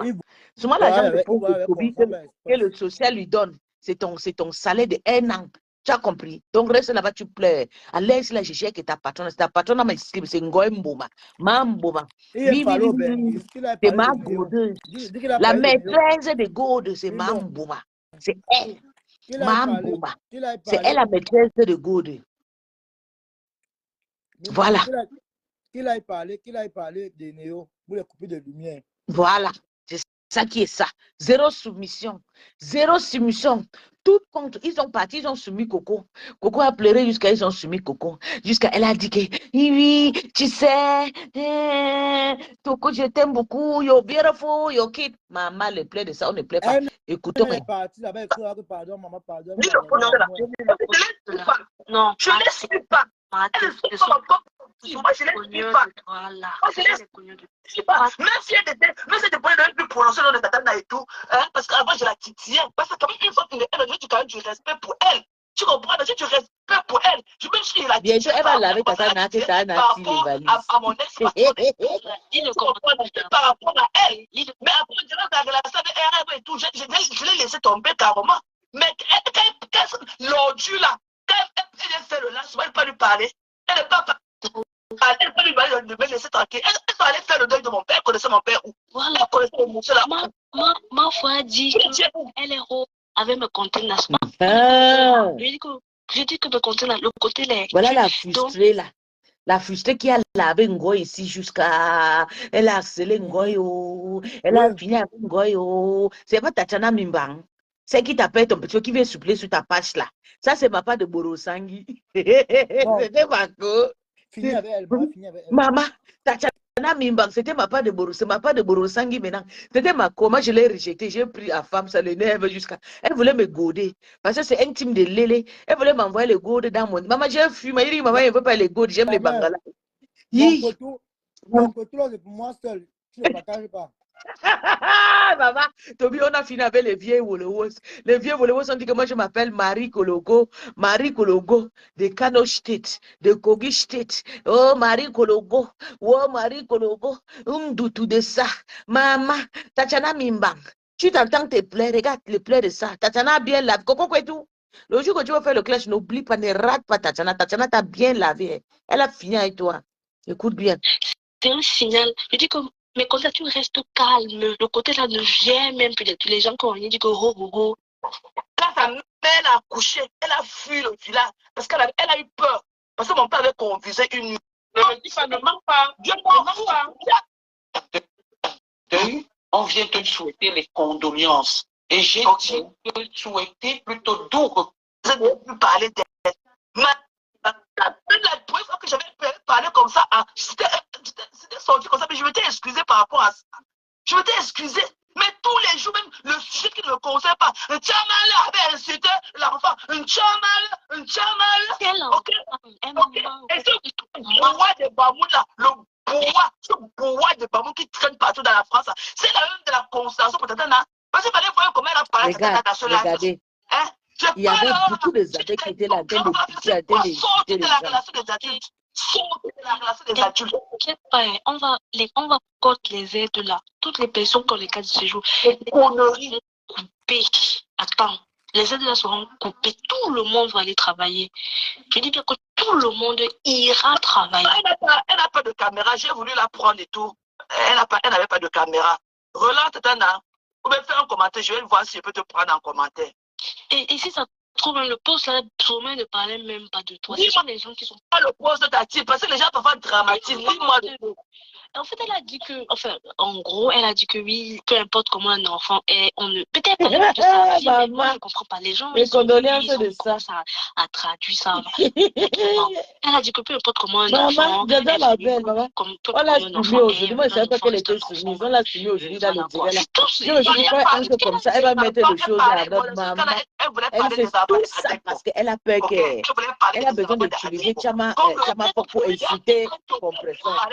Souvent, l'argent de Tobi, que le social lui donne, c'est ton salaire de 1 an. Tu as compris? Donc, reste là-bas, tu pleures. À l'aise, là, je cherche que ta patronne. C'est ta patronne, c'est Ngoemboma. Mamboma. C'est ma godeuse. La maîtresse de Gode, c'est Mamboma. C'est elle. Mamboma. C'est elle la maîtresse de Gode. Voilà. Qu'il aille parler de Néo pour les couper de lumière. Voilà. ça qui est ça. Zéro soumission. Zéro soumission. Tout contre. Ils ont parti, ils ont soumis Coco. Coco a pleuré jusqu'à ils ont soumis Coco. Jusqu'à elle a dit que oui, tu sais, Coco, je t'aime beaucoup. You're beautiful, you're cute. Maman, le plaît de ça, on ne plaît pas. Elle Écoutons. est partie là-bas, elle crie pardon, maman, pardon. Dis le pronom là. Je ne l'explique pas. Non, Je ne l'explique pas. Elle ne sont pas encore. Moi, je ne l'explique pas. Voilà. Moi, je ne l'explique pas. Même si elle était bonne, elle ne plus prononcer le nom de Tatana et tout. Hein, parce qu'avant, je la titillais. Parce que quand même, une fois qu'elle est elle, tu as quand même du respect pour elle. Tu comprends? J'ai du respect pour elle. Je même si la Bien sûr, elle va laver Tatana, que Tatana a les valises. À mon ex, par rapport à elle. Mais après, durant la relation de RM et tout, je l'ai laissé tomber carrément. Mais l'ordu là, quand elle fait le lancement, elle ne peut pas lui parler. Elle ne peut pas elle peut lui parler de me laisser tranquille. Elle va aller faire le deuil de mon père. Elle connaissait mon père où? Voilà. Elle connaissait mon monsieur là. Ma foi dit qu'elle est haut avec me compter national. Je dis que me compter le côté là. Voilà la frustrée là. La frustrée qui a lavé Ngoy ici jusqu'à. Elle a harcelé Ngoy. Elle a fini avec Ngoy. C'est pas Tatiana Mimbang. C'est qui t'appelle ton petit qui vient suppléer sur ta page là. Ça, c'est ma part de Borosangui. C'était ma co. Fini avec elle, fini avec elle. Maman, Tatiana Mimbang, c'était ma part de Boro. C'est ma part de Borosangui maintenant. C'était ma co. Moi, je l'ai rejetée. J'ai pris à femme, ça l'énerve jusqu'à. Elle voulait me goder. Parce que c'est intime de Lélé. Elle voulait m'envoyer les godes dans mon. Maman, j'ai fumé. Elle dit, maman, elle ne veut pas les godes. J'aime les bangalas. Mon poteau, c'est pour moi seul. Tu ne partages pas. Maman, Toby, on a fini avec les vieux Wolowos. Les vieux Wolowos ont dit que moi je m'appelle Marie Kologo de Kano State, de Kogi State. Oh, Marie Kologo, tout de ça. Maman, Tatiana Mimbang, tu t'entends tes plaies, regarde les plaies de ça. Tatiana a bien lavé. Coco, quoi tout? Le jour que tu vas faire le clash, n'oublie pas, ne rate pas Tatiana. Tatiana t'a bien lavé. Elle a fini avec toi. Écoute bien. C'est un signal. Je dis que mais quand ça, tu restes calme. Le côté là ne vient même plus. Les gens qui ont dit que ho. Quand sa mère a accouché, elle a fui le village parce qu'elle a eu peur. Parce que mon père avait confusé une nuit. Ne mens pas. Dieu ne pas. On vient te souhaiter les condoléances. Et j'ai dit de souhaiter plutôt d'où je ne plus parler d'elle. La première fois que j'avais parlé comme ça, c'était sorti comme ça, mais je m'étais excusé par rapport à ça. Je m'étais excusé. Mais tous les jours, même le sujet qui ne me concerne pas, un Tchamal avait insulté l'enfant. Un Tchamal. Ok. Et ce bois de Bamoun là, ce bois de Bamoun qui traîne partout dans la France, c'est la même de la constatation pour Tatana. Parce qu'il fallait voir comment elle a parlé de Tatana dans ce live. Regardez. Il y avait beaucoup de adultes qui étaient là en train de sortir de la relation des adultes. Sortir de la relation des adultes. T'inquiète pas, on va coter les aides là. Toutes les personnes qui ont les cas de séjour. Les conneries coupées. Attends, les aides là seront coupées. Tout le monde va aller travailler. Je dis bien que tout le monde ira travailler. Elle n'a pas de caméra. J'ai voulu la prendre et tout. Elle n'avait pas de caméra. Relance Tana. Vous pouvez faire un commentaire. Je vais voir si je peux te prendre en commentaire. Et si ça trouve le poste là, sûrement ne parlait même pas de toi. Ce sont les gens qui sont pas le poste de ta type, parce que les gens parfois dramatisent. Dis-moi de tout. En fait, elle a dit que, enfin, en gros, elle a dit que oui, peu importe comment un enfant est, on ne. Peut-être pas de sa vie, mais moi, je ne comprends pas. Les gens, ils ont ça à traduire ça. Elle a dit que peu importe comment un enfant. J'adore la belle, maman. On l'a suivi aujourd'hui. Moi, je ne savais pas qu'elle était soumise. On l'a suivi aujourd'hui dans le direct. Je me suis dit, un peu comme ça, elle va mettre les choses à notre maman. Elle fait tout ça parce qu'elle a peur qu'elle a besoin d'utiliser Chama pour insulter compresseur.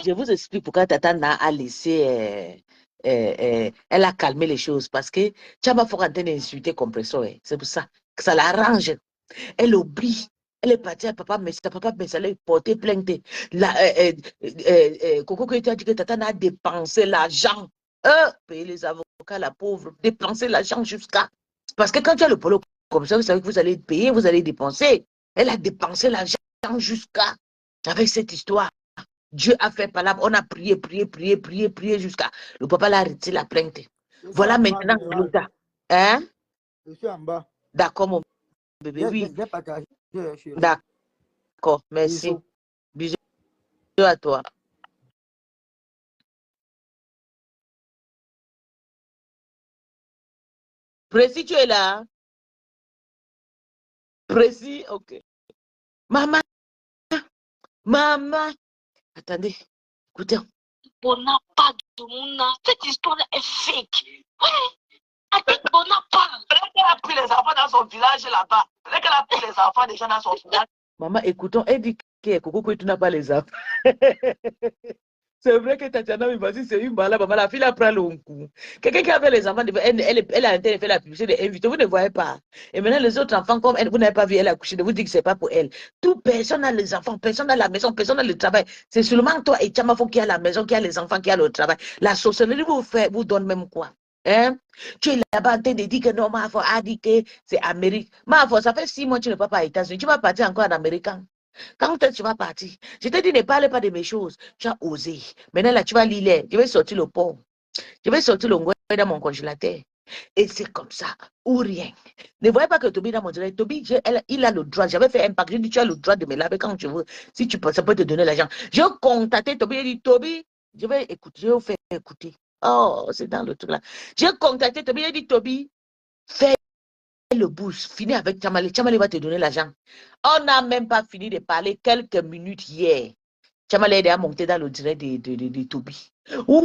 Je vous explique pourquoi Tatana a laissé, elle a calmé les choses parce que Chama faut en train d'insulter compresseur. C'est pour ça que ça l'arrange. Elle oublie. Elle est partie à papa, mais papa, mais elle a porté plainte. Coco qui a dit que Tatana a dépensé l'argent. Payer les avocats, la pauvre, dépenser l'argent jusqu'à. Parce que quand tu as le polo comme ça, vous savez que vous allez payer, vous allez dépenser. Elle a dépensé l'argent jusqu'à. Avec cette histoire, Dieu a fait palabre. On a prié jusqu'à. Le papa l'a retiré la plainte. Voilà maintenant le résultat. Hein? Je suis en bas. D'accord, mon bébé. Oui. D'accord, merci. Bisous à toi. Précis, tu es là? Précis, ok. Maman, maman. Attendez, écoutez. Bona pas de Mouna. Cette histoire-là est fake. Ouais, avec Bona pas. Peut-être qu'elle a pris les enfants dans son village là-bas. Peut-être qu'elle a pris les enfants des gens dans son village. Maman, écoutons, elle dit que Coco, tu n'as pas les enfants. C'est vrai que Tatiana Mibasi, c'est une balade. Maman, la fille, elle prend le coup. Quelqu'un qui avait les enfants, elle a intérêt à faire la publicité des invités. Vous ne voyez pas. Et maintenant, les autres enfants, comme elle, vous n'avez pas vu, elle a couché. Vous dites que ce n'est pas pour elle. Tout personne n'a les enfants, personne n'a la maison, personne n'a le travail. C'est seulement toi et Tchamafo qui a la maison, qui a les enfants, qui a le travail. La sorcellerie vous donne même quoi? Hein? Tu es là-bas en train de dire que non, Mafo a dit que c'est Amérique. Mafo, ça fait 6 mois que tu ne vas pas aux États-Unis. Tu vas partir encore en Amérique. Quand est-ce que tu vas partir? Je t'ai dit, ne parle pas de mes choses. Tu as osé. Maintenant, là, tu vas lire. Je vais sortir le pot. Je vais sortir le ngoué dans mon congélateur. Et c'est comme ça, ou rien. Ne voyez pas que Toby dans mon direct. Toby, il a le droit. J'avais fait un pack. J'ai dit, tu as le droit de me laver quand tu veux. Si tu peux, ça peut te donner l'argent. J'ai contacté Toby. J'ai dit, Toby, je vais écouter. Je vais vous faire écouter. Oh, c'est dans le truc là. J'ai contacté Toby. J'ai dit, Toby, fais le boost, finis avec Tchamale. Tchamale va te donner l'argent. On n'a même pas fini de parler quelques minutes hier. Tchamale est déjà monté dans le direct de Toby. Pour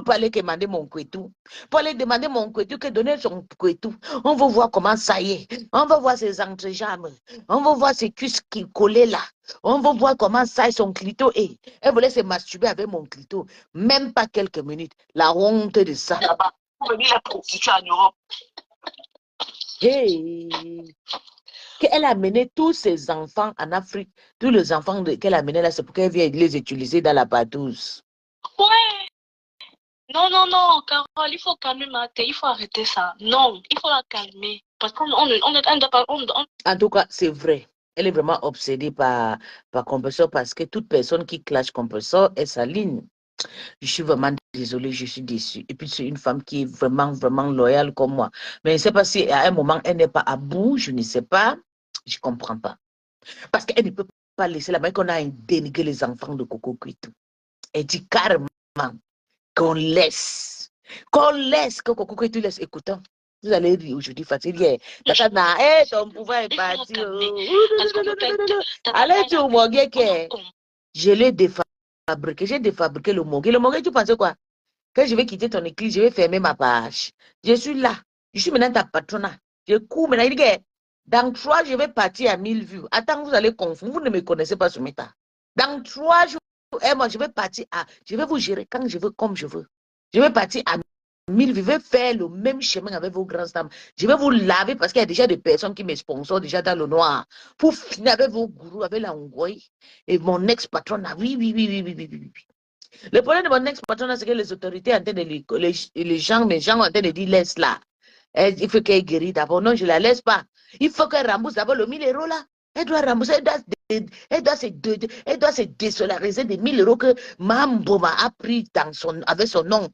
aller demander mon kwetou. Pour aller demander mon kwetou, que donner son kwetou. On va voir comment ça y est. On va voir ses entrejambes. On va voir ses cuisses qui collaient là. On va voir comment ça est son clito. Et elle voulait se masturber avec mon clito. Même pas quelques minutes. La honte de ça. Là-bas, pour venir les prostituer en Europe. Hey. Qu'elle a mené tous ses enfants en Afrique, tous les enfants qu'elle a menés là, c'est pour qu'elle vienne les utiliser dans la partouze. Ouais. Non, non, non, Carole, il faut calmer Mathé, il faut arrêter ça. Non, il faut la calmer. Parce qu'on En tout cas, c'est vrai. Elle est vraiment obsédée par Compressor parce que toute personne qui clash Compressor est sa ligne. Je suis vraiment désolée, je suis déçue. Et puis, c'est une femme qui est vraiment, vraiment loyale comme moi. Mais je ne sais pas si à un moment, elle n'est pas à bout, je ne sais pas. Je ne comprends pas. Parce qu'elle ne peut pas laisser la main qu'on a dénigré les enfants de Coco Kwitu. Elle dit carrément qu'on laisse. Que Coco Kwitu laisse. Écoutons. Vous allez rire aujourd'hui, fatigué. Ton pouvoir est parti. Allez, tu au Mogué, je l'ai défabriqué. J'ai défabriqué le Mogué. Le Mogué, tu pensais quoi? Quand je vais quitter ton église, je vais fermer ma page. Je suis là. Je suis maintenant ta patronat. Je cours maintenant. Il dit que dans 3, je vais partir à 1000 vues. Attends, vous allez confondre. Vous ne me connaissez pas, Soumita. Dans 3 jours, et moi, je vais partir à... Je vais vous gérer quand je veux, comme je veux. Je vais partir à 1000 vues. Je vais faire le même chemin avec vos grands dames. Je vais vous laver parce qu'il y a déjà des personnes qui me sponsorent déjà dans le noir. Pour finir avec vos gourous, avec la Hongroï. Et mon ex-patron, oui, oui, oui, oui, oui, oui, oui, oui. Le problème de mon ex-patron, c'est que les autorités en train de les gens en train de dire laisse là. Il faut qu'elle guérisse d'abord. Non, je ne la laisse pas. Il faut qu'elle rembourse d'abord le 1000 euros là. Elle doit rembourser, elle doit se désolariser des 1000 euros que Mamboma a pris avec son nom.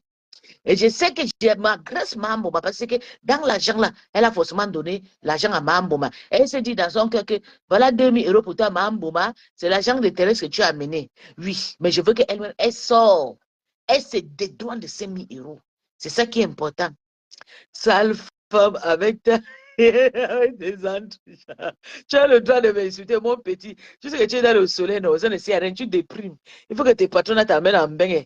Et je sais que je m'agresse Mamboma parce que dans l'argent là, elle a forcément donné l'argent à Mamboma. Elle se dit dans son cœur que voilà 2000 euros pour toi Mamboma, c'est l'argent de Thérèse que tu as amené. Oui, mais je veux qu'elle elle sort. Elle se dédouane de ces 1000 euros. C'est ça qui est important. Sale femme avec des entrechats. Tu as le droit de m'insulter, mon petit. Tu sais que tu es dans le soleil, non, ça ne sert à rien, tu déprimes. Il faut que tes patrons t'amènent en bain.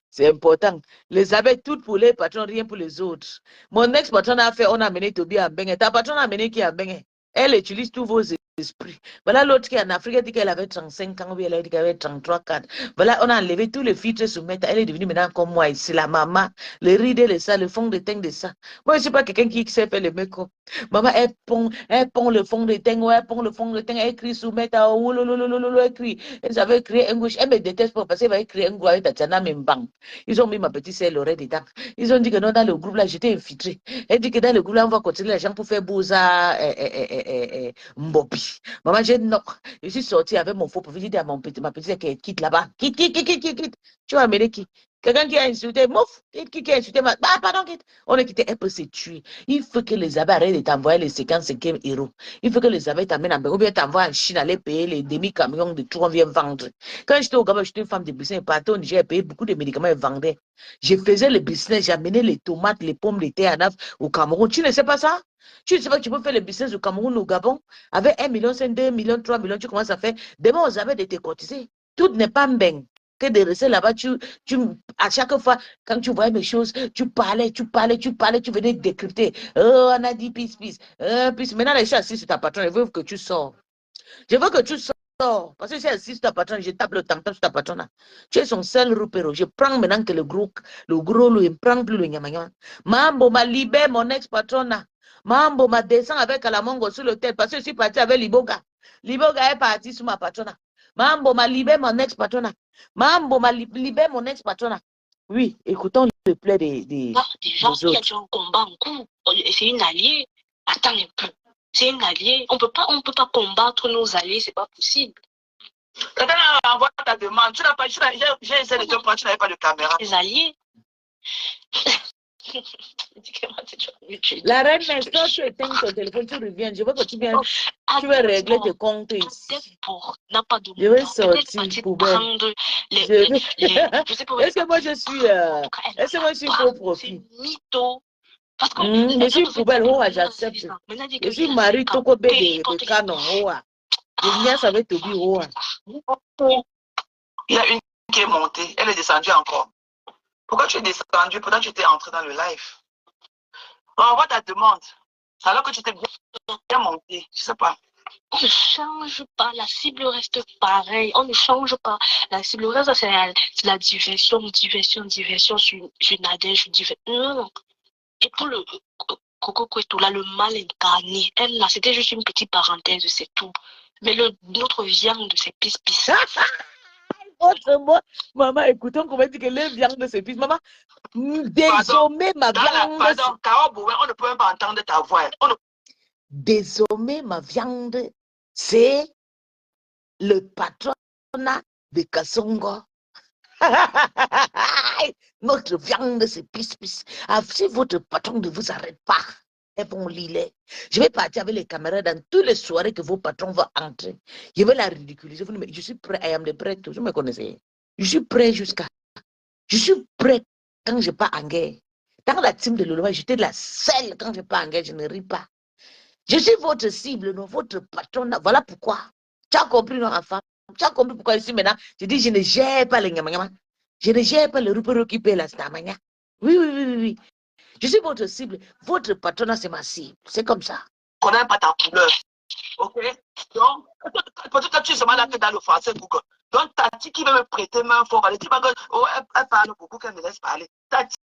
C'est important. Les abeilles, toutes pour les patrons, rien pour les autres. Mon ex-patron a fait, on a amené Toby en bain. Ta patronne a amené qui en bain? Elle utilise tous vos esprits. Voilà l'autre qui est en Afrique, elle dit qu'elle avait 35 ans, elle a dit qu'elle avait 33, 4. Voilà, on a enlevé tous les filtres sous mettre. Elle est devenue maintenant comme moi ici, la maman. Les rides de ça, le fond de teint de ça. Moi, je ne suis pas quelqu'un qui sait faire le make-up. Maman, elle pond le fond de teint, elle pond le fond de teint, elle écrit sous mettre, elle écrit. Elle savait écrire un gauche. Elle me déteste pas parce qu'elle va écrire un gauche avec Tatiana Membang. Ils ont mis ma petite sœur Lorette dedans. Ils ont dit que non, dans le groupe là, j'étais infiltrée. Elle dit que dans le groupe là, on va continuer les gens pour faire Bouza, Mbopi. Maman, non. Je suis sortie avec mon faux profil. J'ai dit à ma petite qu'elle quitte là-bas. Quitte. Tu vas amener qui? Quelqu'un qui a insulté, mouf, qui a insulté, bah, pardon, on est quitté, elle peut se tuer. Il faut que les abeilles arrêtent de t'envoyer les 55e héros. Il faut que les abeilles t'amènent en Belgique, ou bien t'envoient en Chine, aller payer les demi-camions de tout, on vient vendre. Quand j'étais au Gabon, j'étais une femme de business, et partout au Niger, j'ai payé beaucoup de médicaments et vendais. Je faisais le business, j'amenais les tomates, les pommes de terre à neuf au Cameroun. Tu ne sais pas ça? Tu ne sais pas que tu peux faire le business au Cameroun, au Gabon, avec 1 million, 5, 2 millions, 3 millions, tu commences à faire. Demain, aux abeilles de te cotiser. Tout n'est pas mbeng. Que de rester là-bas, à chaque fois, quand tu voyais mes choses, tu parlais, tu venais décrypter. Oh, on a dit peace, peace. Peace. Maintenant, les gens assis sur ta patronne, je veux que tu sors. Je veux que tu sors. Parce que si assis sur ta patronne, je tape le tam-tam sur ta patronne. Tu es son seul repéro. Je prends maintenant que le gros, il ne prend plus le nyama. Mambo m'a libéré mon ex-patronne. Mambo m'a descend avec Alamongo sur le tête parce que je suis parti avec Liboga. Liboga est parti sur ma patronne. Mambo m'a libéré mon ex-patronne. Mambo m'a libéré mon ex-patronne. Oui, écoutons le plaid des Déjà, il y a autres. déjà un combat en cours. C'est une alliée. Attends un peu. C'est une alliée. On peut pas combattre nos alliés, c'est pas possible. Quelqu'un envoie ta demande. Tu n'as pas, j'ai essayé de te prendre, tu n'avais pas de caméra. Les alliés. La reine Nestor, tu éteins ton téléphone, tu reviens. Je veux que tu viennes. Tu vas régler tes comptes ici. N'a pas de Je vais sortir poubelle. prendre les je sais pas. Est-ce que moi je suis est-ce que moi je suis faux profit? C'est mytho. Parce que Je suis poubelle, j'accepte. Je suis Marie Tokobé de Canon, je viens avec Tobi, Il y a une qui est montée, elle est descendue encore. Pourquoi tu es descendu? Pourquoi tu étais entré dans le live? Envoie ta demande. Alors que tu étais bien monté, je sais pas. On ne change pas, la cible reste pareille. On ne change pas. La cible reste, c'est la diversion sur Nadège, non. Et pour le Coco Kwetu, là, le mal incarné, elle, là, c'était juste une petite parenthèse, c'est tout. Mais notre viande, c'est pisse-pisse. Maman, écoutons comment dit que les viandes se pissent. Maman, désormais, ma viande. Pardon, Carole Bouin, on ne peut même pas entendre ta voix. Désormais, ma viande, c'est le patronat de Kassongo. Notre viande, c'est pisse-pisse. Si votre patron ne vous arrête pas, et bon lillet, je vais partir avec les caméras dans toutes les soirées que vos patrons vont entrer. Je vais la ridiculiser. Je suis prêt, I am the prêt, vous me connaissez. Je suis prêt jusqu'à. Je suis prêt quand je pars en guerre. Dans la team de Lolo, j'étais la seule quand je pars en guerre, je ne ris pas. Je suis votre cible, non, votre patron. Voilà pourquoi. Tu as compris, non, enfant? Tu as compris pourquoi ici maintenant? Je dis, je ne gère pas les nyamanyama. Je ne gère pas le rupero qui paie la stamania. Oui. Je suis votre cible. Votre patronat, c'est ma cible. C'est comme ça. Je ne connais pas ta couleur. Ok? Donc, peut-être que tu es seulement là que dans le français Google. Donc, Tati qui veut me prêter main forte, elle dit, elle parle beaucoup, qu'elle me laisse parler. Tati